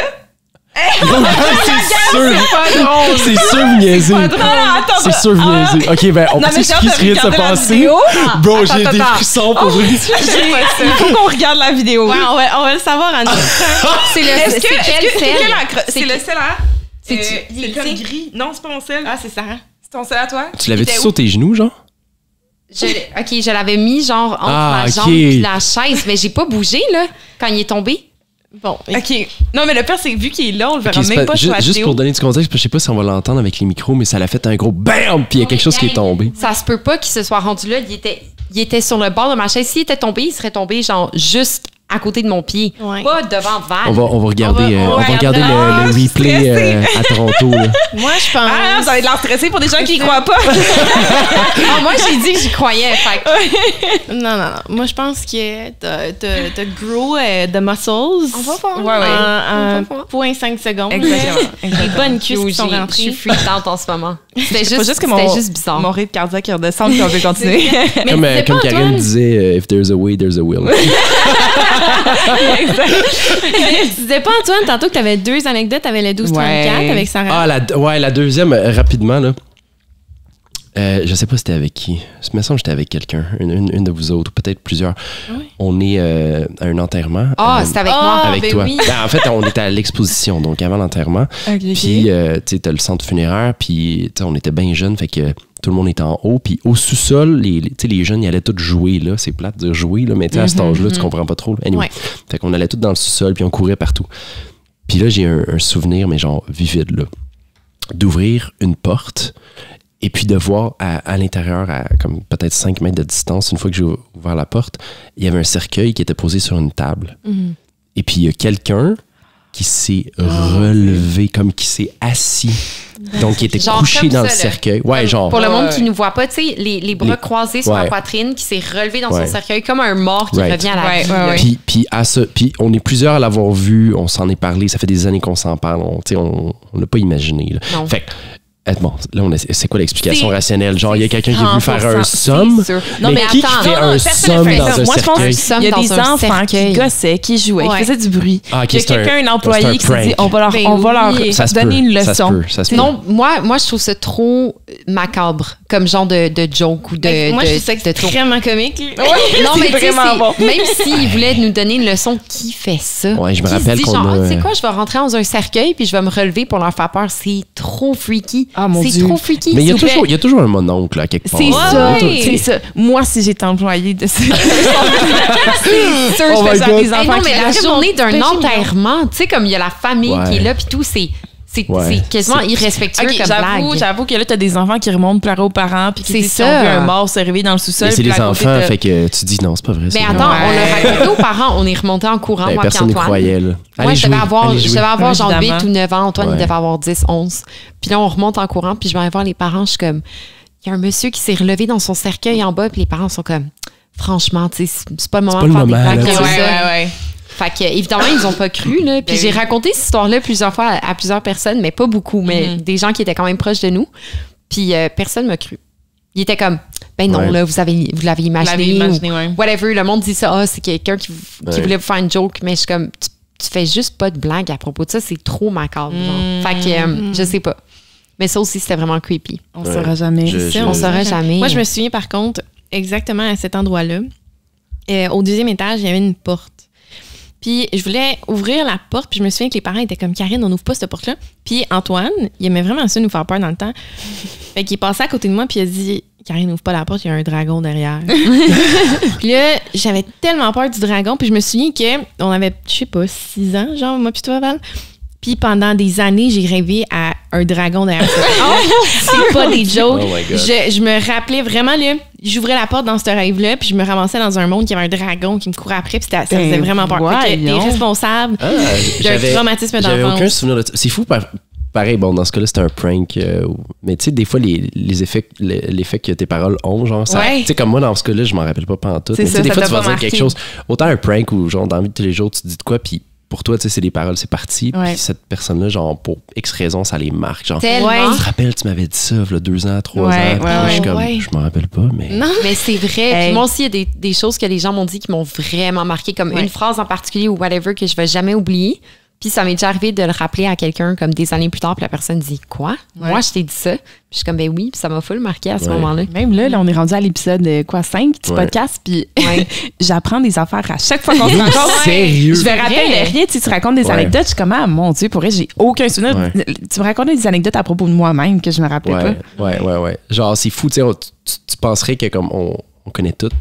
C'est sûr! C'est sûr, vous niaisez! C'est sûr, vous niaisez! Ok, ben, on peut s'expliquer ce qui vient de se passer. Bro, j'ai des frissons pour vous. Il faut qu'on regarde la vidéo. Ouais, on va le savoir en C'est quel sel? C'est le sel à... C'est le comme gris. Non, c'est pas mon sel. Ah, c'est ça. C'est ton sel à toi? Tu l'avais-tu sur tes genoux, genre? Je l'avais mis genre entre ma jambe et la chaise, mais j'ai pas bougé, là, quand il est tombé. Bon, OK. Non, mais le pire, c'est que vu qu'il est là, on le verra même pas sur la vidéo. Juste pour donner du contexte, je sais pas si on va l'entendre avec les micros, mais ça l'a fait un gros BAM! Puis il y a quelque chose qui est tombé. Ça se peut pas qu'il se soit rendu là. Il était sur le bord de ma chaise. S'il était tombé, il serait tombé genre juste à côté de mon pied. Ouais. Pas devant Val. On va regarder, le replay à Toronto. Là. Moi, je pense... Ah, ça va être l'air stressé pour des gens qui y croient pas. Moi, j'ai dit que j'y croyais. Fait. Non. Moi, je pense que t'as grow the muscles. On va voir. En 0.5 secondes. Exactement. Les bonnes cuisses qui sont rentrées. Je suis freakante en ce moment. C'était juste bizarre. Mon rythme cardiaque redescend puis on peut continuer. Comme Karine disait, if there's a way, there's a will. Tu disais pas, Antoine, tantôt que t'avais 2 anecdotes, t'avais le 12-34 avec Sarah. La deuxième, rapidement, là. Je sais pas c'était avec qui. Il me semble que j'étais avec quelqu'un, une de vous autres, ou peut-être plusieurs. Oui. On est à un enterrement. C'était avec moi. Avec toi. Oui. En fait, on était à l'exposition, donc avant l'enterrement. Okay. Puis, tu sais, t'as le centre funéraire, puis on était bien jeunes, fait que tout le monde était en haut. Puis au sous-sol, les jeunes, ils allaient tous jouer, là. C'est plate de dire jouer, là, mais à cet âge-là, tu comprends pas trop. Anyway. Fait qu'on allait tous dans le sous-sol, puis on courait partout. Puis là, j'ai un souvenir, mais genre vivide, là. D'ouvrir une porte et puis de voir à l'intérieur, à comme peut-être 5 mètres de distance, une fois que j'ai ouvert la porte, il y avait un cercueil qui était posé sur une table. Mm-hmm. Et puis il y a quelqu'un qui s'est relevé, comme qui s'est assis. Donc, il était genre couché dans le cercueil. Ouais, genre. Pour le monde qui ne nous voit pas, tu sais, les bras croisés sur la poitrine, qui s'est relevé dans son cercueil comme un mort qui revient à la vie. Puis on est plusieurs à l'avoir vu, on s'en est parlé, ça fait des années qu'on s'en parle, on n'a pas imaginé. Là. Fait bon, là, c'est quoi l'explication rationnelle? Genre, il y a quelqu'un qui a voulu faire un somme. Non, mais qui fait un somme dans un cercueil? Moi, je pense qu'il y a des enfants qui gossaient, qui jouaient, qui faisaient du bruit. Il y a quelqu'un, un employé qui s'est dit, on va leur donner une leçon. Non, moi, je trouve ça trop macabre, comme genre de joke ou de... Moi, je trouve ça extrêmement comique. Non, mais vraiment bon. Même s'il voulait nous donner une leçon, qui fait ça? Ouais, je me rappelle qu'on a... Tu sais quoi, je vais rentrer dans un cercueil puis je vais me relever pour leur faire peur. C'est trop freaky. Ah, mon Dieu. C'est trop freaky. Mais il y a toujours un mononcle à quelque part. C'est ça. Moi, si j'étais employée de ça, c'est sûr, je fais ça à mes enfants. Non, mais la journée d'un enterrement, tu sais, comme il y a la famille qui est là, puis tout, c'est C'est quasiment irrespectueux comme blague. J'avoue que là, t'as des enfants qui remontent pleurer aux parents puis qui disent qu'ils ont vu un mort se réveiller dans le sous-sol. Mais c'est des enfants, fait que tu dis non, c'est pas vrai. Mais attends, on l'a raconté aux parents, on est remonté en courant, moi personne ne croyait, là. Moi, je devais avoir genre 8 ou 9 ans. Antoine, il devait avoir 10, 11. Puis là, on remonte en courant, puis je vais aller voir les parents. Je suis comme, il y a un monsieur qui s'est relevé dans son cercueil en bas, puis les parents sont comme, franchement, tu sais, c'est pas le moment de faire des blagues comme ça. Fait que, évidemment, ils ont pas cru, là. Puis j'ai raconté cette histoire-là plusieurs fois à plusieurs personnes, mais pas beaucoup, mais des gens qui étaient quand même proches de nous. Puis personne m'a cru. Il était comme, ben non, là, vous l'avez imaginé. Whatever, le monde dit ça, c'est quelqu'un qui voulait vous faire une joke, mais je suis comme, tu fais juste pas de blague à propos de ça, c'est trop macabre. Fait que, je sais pas. Mais ça aussi, c'était vraiment creepy. On saura jamais. On saura jamais. Moi, je me souviens, par contre, exactement à cet endroit-là, au 2e étage, il y avait une porte. Puis je voulais ouvrir la porte, puis je me souviens que les parents étaient comme, Karine, on n'ouvre pas cette porte-là. Puis Antoine, il aimait vraiment ça nous faire peur dans le temps. Fait qu'il est passé à côté de moi, puis il a dit, Karine, n'ouvre pas la porte, il y a un dragon derrière. Puis là, j'avais tellement peur du dragon, puis je me souviens qu'on avait, je sais pas, 6 ans, genre, moi puis toi, Val. Puis pendant des années, j'ai rêvé à un dragon derrière ça. C'est pas des jokes. Oh je me rappelais vraiment, là, j'ouvrais la porte dans ce rêve-là, puis je me ramassais dans un monde qui avait un dragon qui me courait après, puis ça faisait vraiment peur. Fait que t'es responsable d'un traumatisme d'enfance. J'avais aucun souvenir de ça. C'est fou, pareil, bon, dans ce cas-là, c'était un prank. Mais tu sais, des fois, l'effet que tes paroles ont, genre, ça. Tu sais, comme moi, dans ce cas-là, je m'en rappelle pas pantoute. Mais des fois, tu vas dire quelque chose. Autant un prank ou genre, dans la vie de tous les jours, tu dis de quoi, puis pour toi, tu sais, c'est des paroles, c'est parti. Puis cette personne-là, genre, pour X raison, ça les marque. Genre, tu te rappelles, tu m'avais dit ça, il y a 2 ans, 3 ans. Puis je suis comme, je m'en rappelle pas, mais. Non, mais c'est vrai. Puis moi aussi, il y a des choses que les gens m'ont dit qui m'ont vraiment marqué, comme une phrase en particulier ou whatever que je vais jamais oublier. Puis ça m'est déjà arrivé de le rappeler à quelqu'un comme des années plus tard, puis la personne dit « Quoi? Moi, je t'ai dit ça? » Puis je suis comme « Ben oui », puis ça m'a full marqué à ce moment-là. Même là, on est rendu à l'épisode 5 du podcast, puis j'apprends des affaires à chaque fois qu'on se rencontre. Sérieux? Je me rappelle rien, tu racontes des anecdotes, je suis comme « Ah, mon Dieu, pour vrai, j'ai aucun souvenir. » Tu me racontais des anecdotes à propos de moi-même que je me rappelais pas. Ouais. Genre, c'est fou, tu sais, tu penserais que comme on connaît toutes,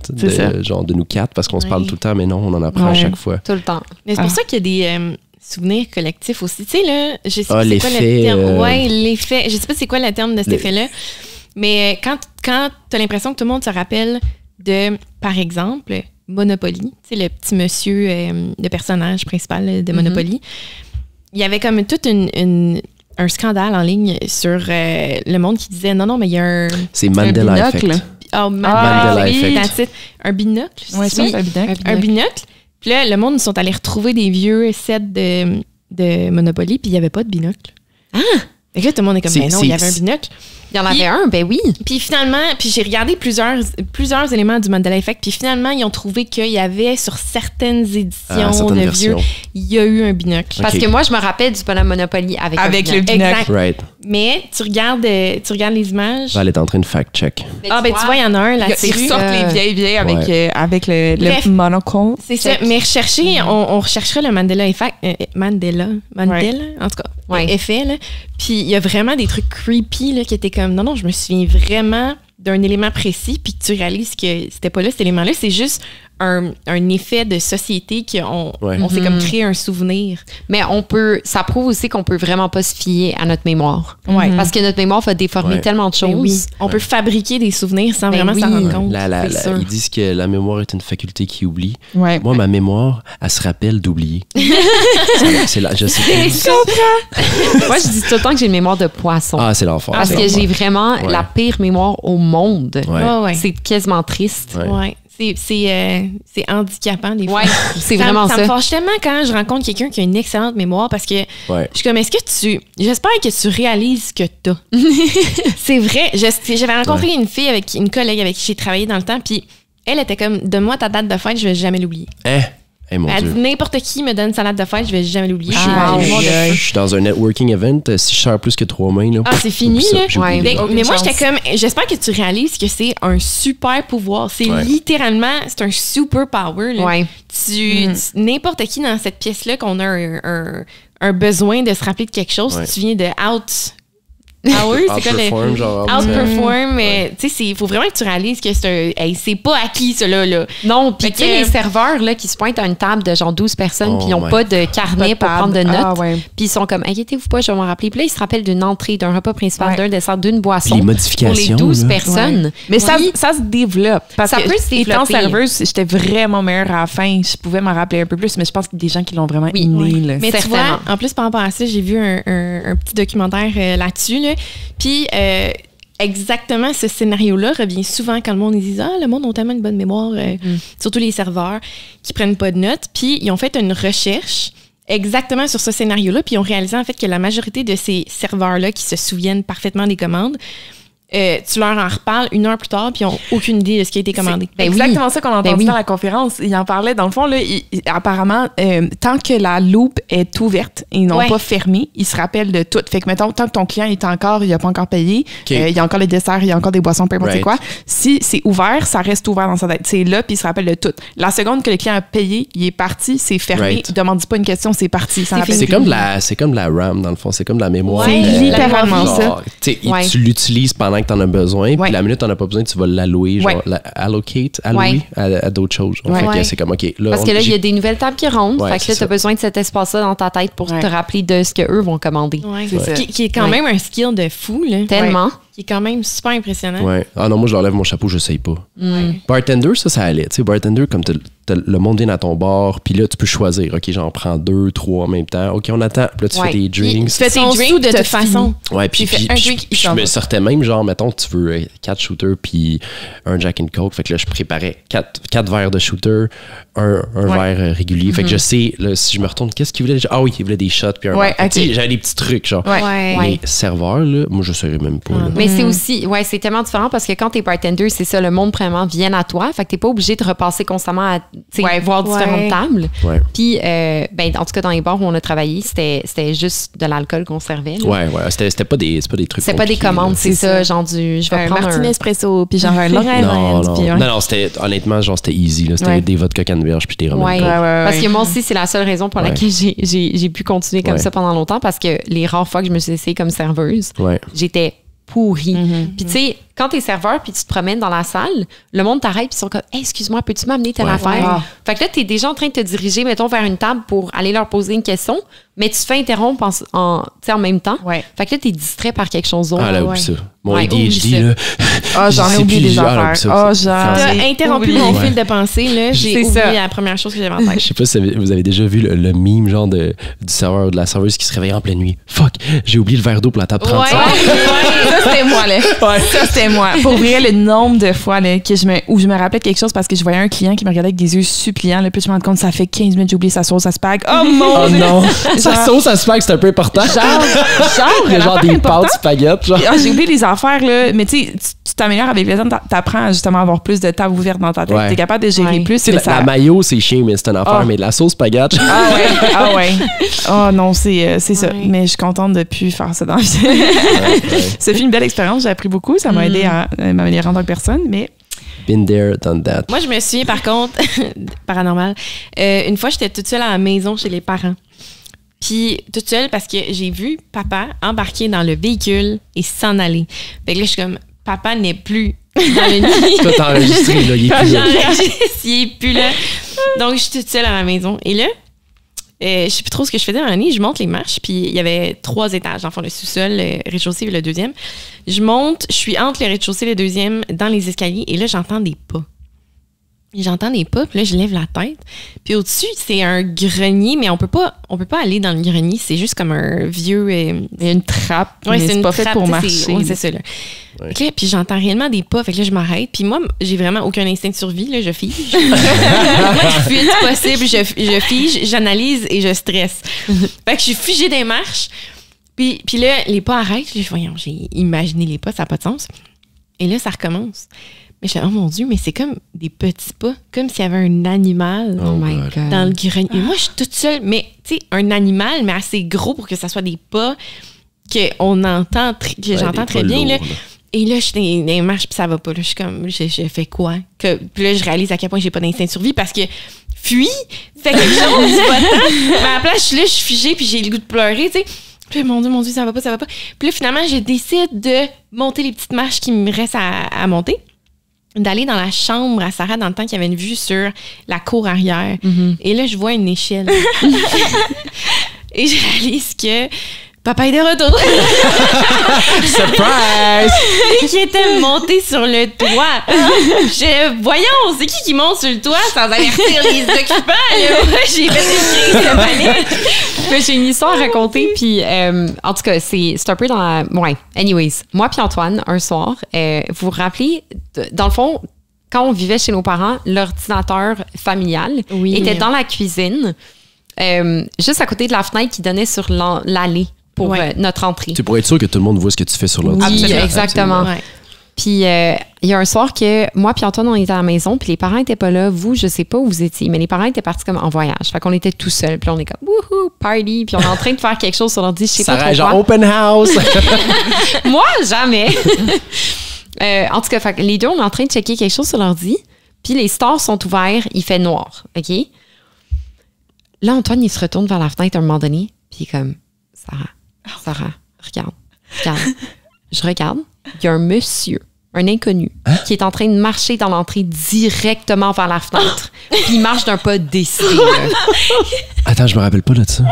genre de nous 4, parce qu'on se parle tout le temps, mais non, on en apprend à chaque fois. Tout le temps. Mais c'est pour ça qu'il y a des souvenirs collectifs aussi. Tu sais, là, je sais pas c'est quoi le terme. L'effet. Je sais pas c'est quoi le terme de cet effet-là. Mais quand t'as l'impression que tout le monde se rappelle de, par exemple, Monopoly, tu sais, le petit monsieur, le personnage principal de Monopoly, il y avait comme tout un scandale en ligne sur le monde qui disait non, mais il y a un. C'est Mandela Effect. Mandela Effect. Un binocle. Oui, c'est un binocle. Un binocle. Puis là, le monde, ils sont allés retrouver des vieux sets de Monopoly, puis il n'y avait pas de binocle. Fait que là, tout le monde est comme, ben non, il y avait un binocle. Il y en avait un, ben oui. Puis finalement, j'ai regardé plusieurs éléments du Mandela Effect, puis finalement, ils ont trouvé qu'il y avait sur certaines éditions de vieux, il y a eu un binocle. Parce que moi, je me rappelle du bonhomme Monopoly avec le binocle. Exact. Right. Mais tu regardes les images. Elle est en train de fact-check. Tu vois, il y en a un là-dessus. Ils ressortent les vieilles avec le monocle. C'est ça. Mais on recherchera le Mandela Effect. Mandela, en tout cas, effet, là. Puis il y a vraiment des trucs creepy là, qui étaient comme, non, je me souviens vraiment d'un élément précis, puis tu réalises que c'était pas là, cet élément-là, c'est juste un effet de société qu'on s'est comme créé un souvenir. Mais ça prouve aussi qu'on peut vraiment pas se fier à notre mémoire. Parce que notre mémoire va déformer tellement de choses. On peut fabriquer des souvenirs sans vraiment s'en rendre compte. Ils disent que la mémoire est une faculté qui oublie. Moi, ma mémoire, elle se rappelle d'oublier. Je sais pas. Moi, je dis tout le temps que j'ai une mémoire de poisson. Ah, c'est l'enfer. Parce que j'ai vraiment la pire mémoire au monde. C'est quasiment triste. C'est handicapant des fois. C'est vraiment ça. Ça me fâche tellement quand je rencontre quelqu'un qui a une excellente mémoire parce que je suis comme, j'espère que tu réalises que t'as. C'est vrai. J'avais rencontré une collègue avec qui j'ai travaillé dans le temps, puis elle était comme, donne-moi ta date de fête, je vais jamais l'oublier. Mon Dieu. N'importe qui me donne sa date de fête, je vais jamais l'oublier. Je suis dans un networking event, si je sers plus que 3 mains. Là, c'est fini. Là. Mais moi, j'étais comme, j'espère que tu réalises que c'est un super pouvoir. C'est littéralement, c'est un super power. Là. N'importe qui dans cette pièce-là qu'on a un besoin de se rappeler de quelque chose, tu viens de out Ah oui, c'est quoi Outperform, genre. Outperform, mais tu sais, il faut vraiment que tu réalises que c'est pas acquis, cela, là. Non, puis tu sais, les serveurs, là, qui se pointent à une table de genre 12 personnes, puis ils n'ont pas de carnet pour prendre de notes. Puis ils sont comme, inquiétez-vous pas, je vais m'en rappeler. Puis là, ils se rappellent d'une entrée, d'un repas principal, d'un dessert, d'une boisson. Les modifications. Pour les 12 personnes. Mais ça se développe. Parce ça que peut se développer. Étant serveuse, j'étais vraiment meilleure à la fin. Je pouvais m'en rappeler un peu plus, mais je pense qu'il y a des gens qui l'ont vraiment inné. Là. Mais tu vois, en plus, par rapport à ça, j'ai vu un petit documentaire là-dessus. Là. Puis, exactement ce scénario-là revient souvent quand le monde dit « Ah, le monde a tellement une bonne mémoire, surtout les serveurs qui prennent pas de notes. » Puis, ils ont fait une recherche exactement sur ce scénario-là, puis ils ont réalisé en fait que la majorité de ces serveurs-là qui se souviennent parfaitement des commandes, tu leur en reparles 1 heure plus tard, puis ils n'ont aucune idée de ce qui a été commandé. C'est exactement ça qu'on a entendu dans la conférence. Ils en parlaient. Dans le fond, là, apparemment, tant que la loupe est ouverte et non pas fermée, ils se rappellent de tout. Fait que, mettons, tant que ton client il n'a pas encore payé, il y a encore les desserts, il y a encore des boissons, peu importe quoi. Si c'est ouvert, ça reste ouvert dans sa tête. C'est là, puis il se rappelle de tout. La seconde que le client a payé, il est parti, c'est fermé. Ne demande pas une question, c'est parti. C'est comme de la RAM, dans le fond. C'est comme de la mémoire. C'est littéralement ça. Tu l'utilises pendant que tu en as besoin, puis la minute tu n'en as pas besoin, tu vas l'allouer, genre allouer à d'autres choses. Fait que c'est comme, OK. Là, parce que là, il y a des nouvelles tables qui rentrent. Fait que là, tu as besoin de cet espace-là dans ta tête pour te rappeler de ce qu'eux vont commander. Qui est quand même un skill de fou. Là. Tellement. Qui est quand même super impressionnant. Ouais. Ah non, moi, je leur lève mon chapeau, je sais pas. Bartender, ça allait. Tu sais, bartender, comme le monde vient à ton bar, puis là, tu peux choisir. OK, j'en prends 2, 3 en même temps. OK, on attend. Puis là, tu fais tes drinks. Tu fais tes drinks de toute façon. Ouais, puis je me sortais même, genre, mettons, tu veux 4 shooters, puis un Jack and Coke. Fait que là, je préparais 4 verres de shooter, un verre régulier. Fait que je sais, là, si je me retourne, qu'est-ce qu'il voulait? Ah oui, il voulait des shots, puis un verre. Okay. J'avais des petits trucs, genre. Mais serveur, là, moi, je saurais même pas. Mais c'est aussi, c'est tellement différent parce que quand t'es bartender, c'est ça, le monde vraiment vient à toi. Fait que t'es pas obligé de repasser constamment à voir différentes tables. Puis, en tout cas, dans les bars où on a travaillé, c'était juste de l'alcool qu'on servait. Là. C'était pas des trucs. C'était pas des commandes, c'est ça, genre je vais prendre un espresso, puis genre un Long Island. Non, c'était honnêtement, genre c'était easy. C'était des vodka canneberge, puis des rhum. Parce que moi aussi, c'est la seule raison pour laquelle j'ai pu continuer comme ça pendant longtemps, parce que les rares fois que je me suis essayée comme serveuse, j'étais pourrie. Puis tu sais, quand t'es serveur puis tu te promènes dans la salle, le monde t'arrête puis ils sont comme hey, excuse-moi, peux-tu m'amener telle affaire? Fait que là, t'es déjà en train de te diriger, mettons, vers une table pour aller leur poser une question, mais tu te fais interrompre en même temps. Fait que là, t'es distrait par quelque chose d'autre. Ah là, oublie ça. Mon ADHD, là. Ah, j'en ai oublié des affaires. T'as interrompu mon fil de pensée, là. J'ai oublié la première chose que j'avais en tête. Je sais pas si vous avez déjà vu le meme, genre, du serveur ou de la serveuse qui se réveille en pleine nuit. Fuck, j'ai oublié le verre d'eau pour la table 35. Ça, c'était moi, là. Ça, c'était moi. Pour vrai, le nombre de fois là, où je me rappelais de quelque chose parce que je voyais un client qui me regardait avec des yeux suppliants. Là, puis je me rends compte, ça fait 15 minutes que j'ai oublié sa sauce à spag. Oh mon Dieu! Non! Sa sauce à spag, c'est un peu important. Genre des pâtes spaghettes. J'ai oublié les affaires, là. Mais tu sais, tu t'améliores avec le temps. T'apprends justement à avoir plus de table ouverte dans ta tête. T'es capable de gérer plus. La mayo, c'est chiant, mais c'est une affaire. Mais la sauce spaghetti. Ah ouais. Oh non, c'est ça. Mais je suis contente de plus faire ça dans la vie. Ça fait une belle expérience. J'ai appris beaucoup. Ça m'a aidé à m'améliorer en tant que personne, mais... Been there, done that. Moi, je me souviens, par contre, paranormal, une fois, j'étais toute seule à la maison chez les parents. Puis, toute seule parce que j'ai vu papa embarquer dans le véhicule et s'en aller. Fait que là, je suis comme, papa n'est plus dans le nid. Tout enregistré, là, il est plus là. Il est plus là. Donc, je suis toute seule à la maison. Et là, je sais plus trop ce que je faisais dans la nuit. Je monte les marches, puis il y avait 3 étages. Dans le fond, le sous-sol, le rez-de-chaussée et le deuxième. Je monte, je suis entre le rez-de-chaussée et le deuxième, dans les escaliers, et là, j'entends des pas. J'entends des pas, puis là, je lève la tête. Puis au-dessus, c'est un grenier, mais on peut pas aller dans le grenier. C'est juste comme un vieux... une trappe, mais c'est pas fait pour marcher. C'est ça, là. Ouais. Là, puis j'entends réellement des pas, fait que là, je m'arrête. Puis moi, j'ai vraiment aucun instinct de survie, là, je fige. Le plus vite possible, je fige, j'analyse et je stresse. Fait que je suis figée des marches. Puis là, les pas arrêtent. Voyons, j'ai imaginé les pas, ça n'a pas de sens. Et là, ça recommence. Mais je suis oh mon Dieu, mais c'est comme des petits pas, comme s'il y avait un animal dans le grenier. Et moi, je suis toute seule, mais tu sais, un animal, mais assez gros pour que ça soit des pas qu'on entend, que j'entends très bien. Là. Et là, je suis dans les marches, puis ça va pas. Là, je suis comme, je fais quoi? Puis là, je réalise à quel point j'ai pas d'instinct de survie parce que fuis, fait quelque chose du pas temps. Mais à la place, je suis là, je suis figée, puis j'ai le goût de pleurer, tu sais. Puis mon Dieu, ça va pas. Puis là, finalement, je décide de monter les petites marches qui me restent à monter. D'aller dans la chambre à Sarah dans le temps qu'il y avait une vue sur la cour arrière. Et là, je vois une échelle. Et je réalise que papa est de retour. Surprise! Et qui était monté sur le toit. Voyons, c'est qui monte sur le toit sans avertir les occupants? Là? J'ai fait une crise de panique. Mais j'ai une histoire à raconter, puis en tout cas, c'est un peu dans la... Ouais, anyways. Moi puis Antoine, un soir, vous vous rappelez, dans le fond, quand on vivait chez nos parents, l'ordinateur familial était dans la cuisine, juste à côté de la fenêtre qui donnait sur l'allée pour notre entrée. Tu pourrais être sûr que tout le monde voit ce que tu fais sur l'ordinateur. Oui, exactement. Ouais. Puis, il y a un soir que moi puis Antoine, on était à la maison, puis les parents étaient pas là. Vous, je sais pas où vous étiez, mais les parents étaient partis comme en voyage. Fait qu'on était tout seuls. Puis on est comme, wouhou, party. Puis on est en train de faire quelque chose sur l'ordi, je sais pas trop genre quoi. open house. Moi, jamais. En tout cas, fait, les deux, on est en train de checker quelque chose sur l'ordi. Puis les stores sont ouverts, il fait noir, OK? Là, Antoine, il se retourne vers la fenêtre à un moment donné, puis il est comme, Sarah, regarde. Je regarde, il y a un monsieur, un inconnu, qui est en train de marcher dans l'entrée directement vers la fenêtre. Puis il marche d'un pas décidé. Attends, je me rappelle pas de ça.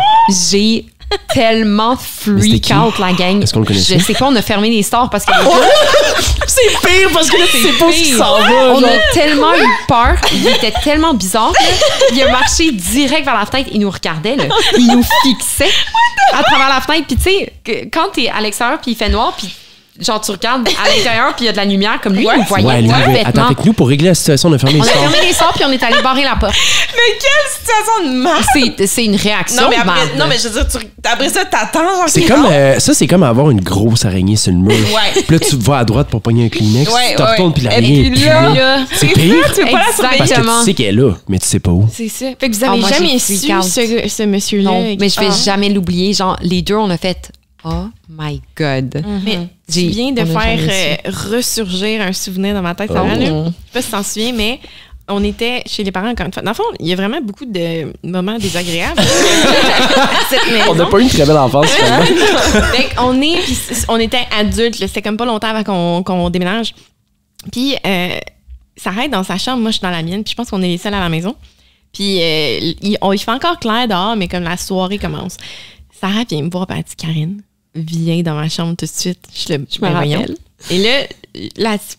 J'ai tellement freak out, la gang. Est-ce qu'on le connaissait? Je sais pas, on a fermé les stores parce que... C'est pire parce que là, tu sais pas ce qui s'en va. On a tellement eu peur. Il était tellement bizarre. Là. Il a marché direct vers la fenêtre. Il nous regardait. Là. Il nous fixait à travers la fenêtre. Puis tu sais, quand t'es à l'extérieur puis il fait noir, puis genre tu regardes à l'intérieur puis il y a de la lumière, comme lui, il nous voyait parfaitement. Attends, avec nous, pour régler la situation, on a fermé les stores. On a fermé les stores puis on est allé barrer la porte. Mais quelle situation de marde! C'est une réaction. Non, mais je veux dire, après ça, t'attends. C'est comme, c'est comme avoir une grosse araignée sur le mur. Puis là, tu vas à droite pour pogner un Kleenex. Tu te retournes puis l'araignée est plus là. C'est pire. Tu veux pas la surveiller. Parce que tu sais qu'elle est là, mais tu sais pas où. C'est ça. Fait que vous avez jamais su ce monsieur-là. Non, mais je vais jamais l'oublier. Genre, les deux, on a fait... Oh my God. Mais tu viens de faire ressurgir un souvenir dans ma tête. Je sais pas si tu t'en souviens, mais on était chez les parents encore une fois. Dans le fond, il y a vraiment beaucoup de moments désagréables à cette maison. On n'a pas eu une très belle enfance, finalement. On était adultes. C'était comme pas longtemps avant qu'on déménage. Puis, Sarah est dans sa chambre. Moi, je suis dans la mienne. Puis, je pense qu'on est les seuls à la maison. Puis, il fait encore clair dehors, mais comme la soirée commence. Sarah vient me voir et elle dit, Karine, viens dans ma chambre tout de suite. Je me rappelle. Et là, la petite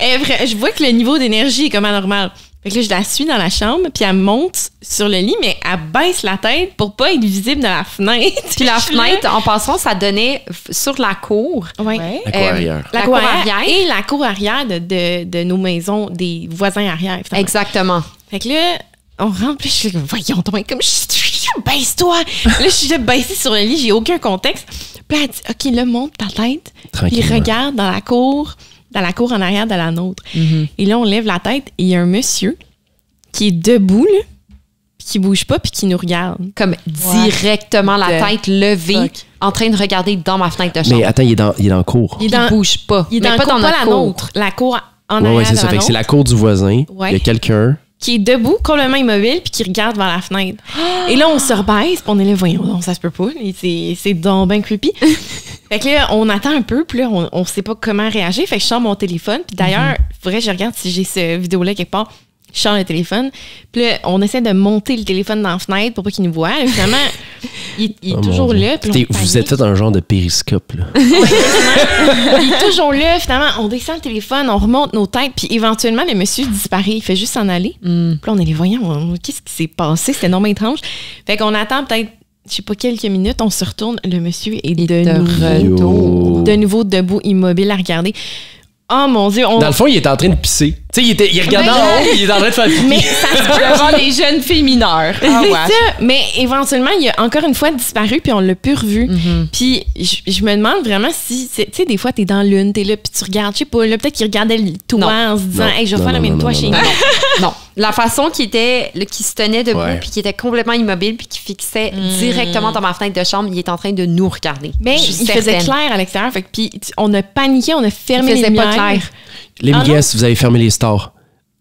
là, je vois que le niveau d'énergie est comme anormal. Fait que là, je la suis dans la chambre, puis elle monte sur le lit, mais elle baisse la tête pour pas être visible de la fenêtre. Puis la fenêtre, en passant, ça donnait sur la cour. Oui. La cour arrière. La cour arrière. Et la cour arrière de nos maisons, des voisins arrière. Finalement. Exactement. Fait que là, on rentre, puis je suis comme, voyons, comme, baisse-toi. Là, je suis là baissée sur le lit, j'ai aucun contexte. Puis elle dit, OK, là, monte ta tête. Puis regarde dans la cour en arrière de la nôtre. Et là, on lève la tête et il y a un monsieur qui est debout, là, puis qui bouge pas, puis qui nous regarde. Comme directement la tête levée, en train de regarder dans ma fenêtre de chambre. Mais attends, il est dans la cour. Il bouge pas. Il est dans pas dans la nôtre. La cour en arrière. Oui, c'est ça. Fait que c'est la cour du voisin. Il y a quelqu'un qui est debout, complètement immobile, puis qui regarde vers la fenêtre. Et là, on se rebaisse, puis on est là, voyons, non, ça se peut pas. C'est donc bien creepy. Fait que là, on attend un peu, puis là, on sait pas comment réagir. Fait que je sors mon téléphone, puis d'ailleurs, faudrait que je regarde si j'ai cette vidéo-là quelque part. Je sors le téléphone, puis là, on essaie de monter le téléphone dans la fenêtre pour pas qu'il nous voie. Et finalement, il est toujours là. Vous êtes fait un genre de périscope, là. Il est toujours là. Finalement, on descend le téléphone, on remonte nos têtes, puis éventuellement, le monsieur disparaît. Il fait juste s'en aller. Puis là, on est les voyants. Qu'est-ce qui s'est passé? C'était non étrange. Fait qu'on attend peut-être, je sais pas, quelques minutes. On se retourne. Le monsieur est de nouveau debout, immobile à regarder. Oh mon Dieu. Dans le fond, il était en train de pisser. Tu sais, il regardait en haut, il est en train de faire pipi. Mais ça se peut devant les jeunes filles mineures. C'est ça. Mais éventuellement, il a encore une fois disparu, puis on l'a plus revu. Puis je me demande vraiment si, tu sais, des fois, t'es dans l'une, t'es là, puis tu regardes, je sais pas, là, peut-être qu'il regardait le toit en se disant, hey, je vais faire le même toit chez nous. Non. La façon qui se tenait debout, puis qui était complètement immobile, puis qui fixait directement dans ma fenêtre de chambre, il est en train de nous regarder. Mais il faisait clair à l'extérieur, puis on a paniqué, on a fermé les lumières. Pas clair. Les guests, vous avez fermé les stores.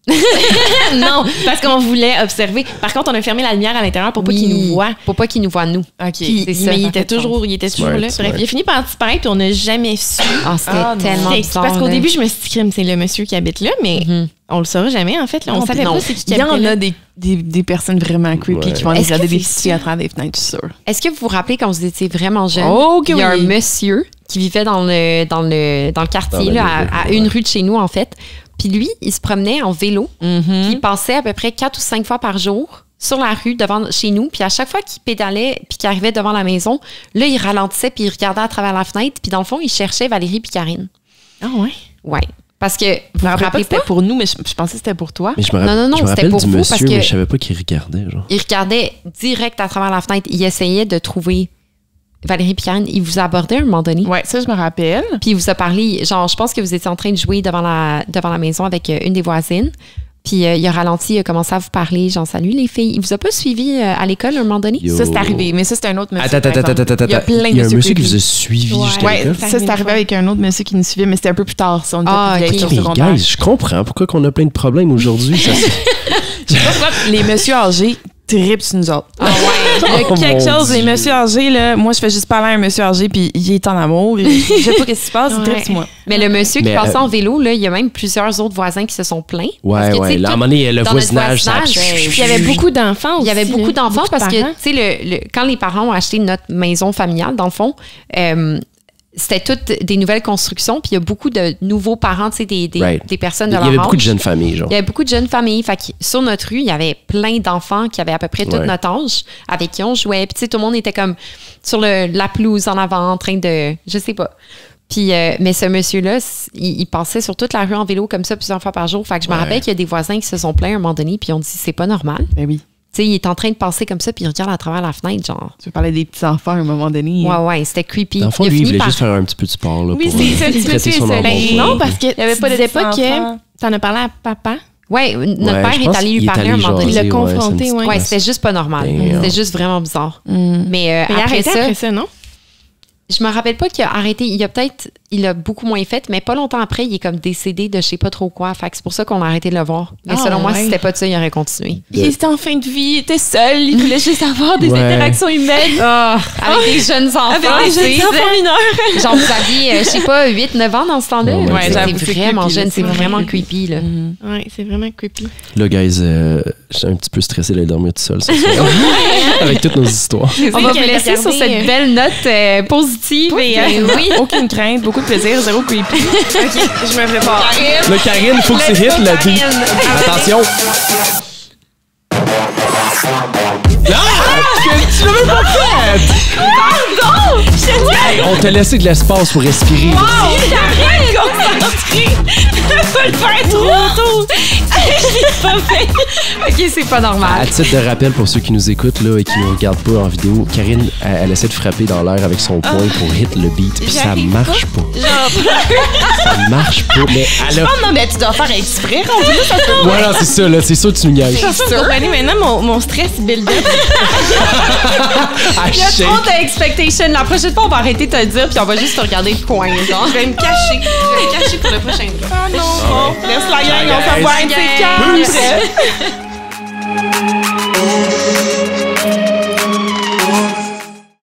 Non, parce qu'on voulait observer. Par contre, on a fermé la lumière à l'intérieur pour pas qu'il nous voit. Pour pas qu'il nous voit, nous. OK. Puis, mais il était toujours là. Bref, il a fini par disparaître puis on n'a jamais su. C'était tellement bizarre. Parce qu'au début, je me suis dit, c'est le monsieur qui habite là, mais on le saura jamais, en fait. Là. On savait pas c'est qui habite là. Il y en a des personnes vraiment creepy qui vont aller regarder des petits à travers des fenêtres, je suis sûre. Est-ce que vous vous rappelez quand vous étiez vraiment jeune? Il y a un monsieur qui vivait dans le quartier, là, à une rue de chez nous, en fait. Puis lui, il se promenait en vélo. Puis il passait à peu près 4 ou 5 fois par jour sur la rue devant chez nous. Puis à chaque fois qu'il pédalait puis qu'il arrivait devant la maison, là, il ralentissait puis il regardait à travers la fenêtre. Puis dans le fond, il cherchait Valérie puis Karine. Ah ouais? Ouais. Parce que vous me rappelez pas que c'était pour nous, mais je pensais que c'était pour toi. Mais je me rappelle du monsieur, mais je savais pas qu'il regardait. Genre. Il regardait direct à travers la fenêtre. Il essayait de trouver Valérie puis Karine. Il vous a abordé à un moment donné. Ouais, ça, je me rappelle. Puis il vous a parlé, genre, je pense que vous étiez en train de jouer devant la maison avec une des voisines. Puis il a ralenti, il a commencé à vous parler, genre, salut les filles. Il vous a pas suivi à l'école à un moment donné? Ça, c'est arrivé, mais ça, c'est un autre monsieur. Attends. Il y a plein de il y a un monsieur qui vous a suivi jusqu'à l'école? Ça, c'est arrivé avec un autre monsieur qui nous suivait, mais c'était un peu plus tard. Ça, Mais guys, je comprends pourquoi on a plein de problèmes aujourd'hui. Je sais pas pourquoi les messieurs âgés tripent sur nous autres. Ah ouais. Il y a quelque chose, les messieurs âgés, là, moi, je fais juste parler à un monsieur âgé, puis il est en amour. Je sais pas qu'est-ce qui se passe, il tripe sur moi. Mais le monsieur qui passait en vélo, là, il y a même plusieurs autres voisins qui se sont plaints. Ouais. Là, à un moment donné, le voisinage, ça... Il y avait beaucoup d'enfants aussi. Il y avait beaucoup d'enfants parce que, tu sais, quand les parents ont acheté notre maison familiale, dans le fond, c'était toutes des nouvelles constructions, puis il y a beaucoup de nouveaux parents, tu sais, des personnes de leur âge. Il y avait beaucoup de jeunes familles, genre. Il y avait beaucoup de jeunes familles. Fait que sur notre rue, il y avait plein d'enfants qui avaient à peu près tout notre âge, avec qui on jouait. Puis tu sais, tout le monde était comme sur la pelouse en avant, en train de... Je sais pas. Puis, mais ce monsieur-là, il passait sur toute la rue en vélo comme ça plusieurs fois par jour. Fait que je me rappelle qu'il y a des voisins qui se sont plaints à un moment donné, puis on dit, c'est pas normal. Ben oui. Tu sais, il est en train de passer comme ça, puis il regarde à travers la fenêtre, genre. Tu veux parler des petits enfants à un moment donné. Ouais, c'était creepy. Dans le fond, lui, il voulait juste faire un petit peu de sport, là. Oui, pour c'est ça, le traiter son monsieur. Non, parce qu'il y avait pas que t'en as parlé à papa. Ouais, notre père est allé lui parler un moment donné. Il l'a confronté, ouais. C'était juste pas normal. C'était juste vraiment bizarre. Mais après ça, non? Je me rappelle pas qu'il a arrêté. Il a beaucoup moins fait, mais pas longtemps après, il est comme décédé de je sais pas trop quoi. Fait que c'est pour ça qu'on a arrêté de le voir. Mais selon moi, si c'était pas de ça, il aurait continué. Il était en fin de vie, il était seul, il voulait juste avoir des interactions humaines. Avec des jeunes enfants. Avec des jeunes enfants mineurs. Genre, vous aviez, je sais pas, 8-9 ans dans ce temps-là. Ouais, c'est vraiment jeune, c'est vraiment creepy, là. Ouais, c'est vraiment creepy. Là, guys, j'étais un petit peu stressé d'aller dormir tout seul ce soir. Avec toutes nos histoires. On va vous laisser sur cette belle note positive. Oui, aucune crainte, beaucoup de plaisir, zéro creepy. OK, je me prépare. Le Karine, il faut que tu hit le dé. Attention. Tu l'avais pas fait! Pardon! Hey, on t'a laissé de l'espace pour respirer. Wow! J'arrête concentré! Je peux le faire trop tôt! Je l'ai pas fait! OK, c'est pas normal. À titre de rappel pour ceux qui nous écoutent là, et qui ne nous regardent pas en vidéo, Karine, elle essaie de frapper dans l'air avec son poing pour hit le beat. Puis ça marche pas. Ça marche pas. Mais elle a... Oh non, mais tu dois faire exprès, rendu là, ça peut... Ouais, non, c'est ça, là. C'est sûr que tu nous niaises. Vous comprenez, maintenant, mon stress build up. Il y a trop d'expectations. La prochaine fois, on va arrêter de te le dire, puis on va juste te regarder le coin, genre. Je vais me cacher. Pour le prochain. Ah non, bon. Laisse la gang, on s'en va. C'est calme.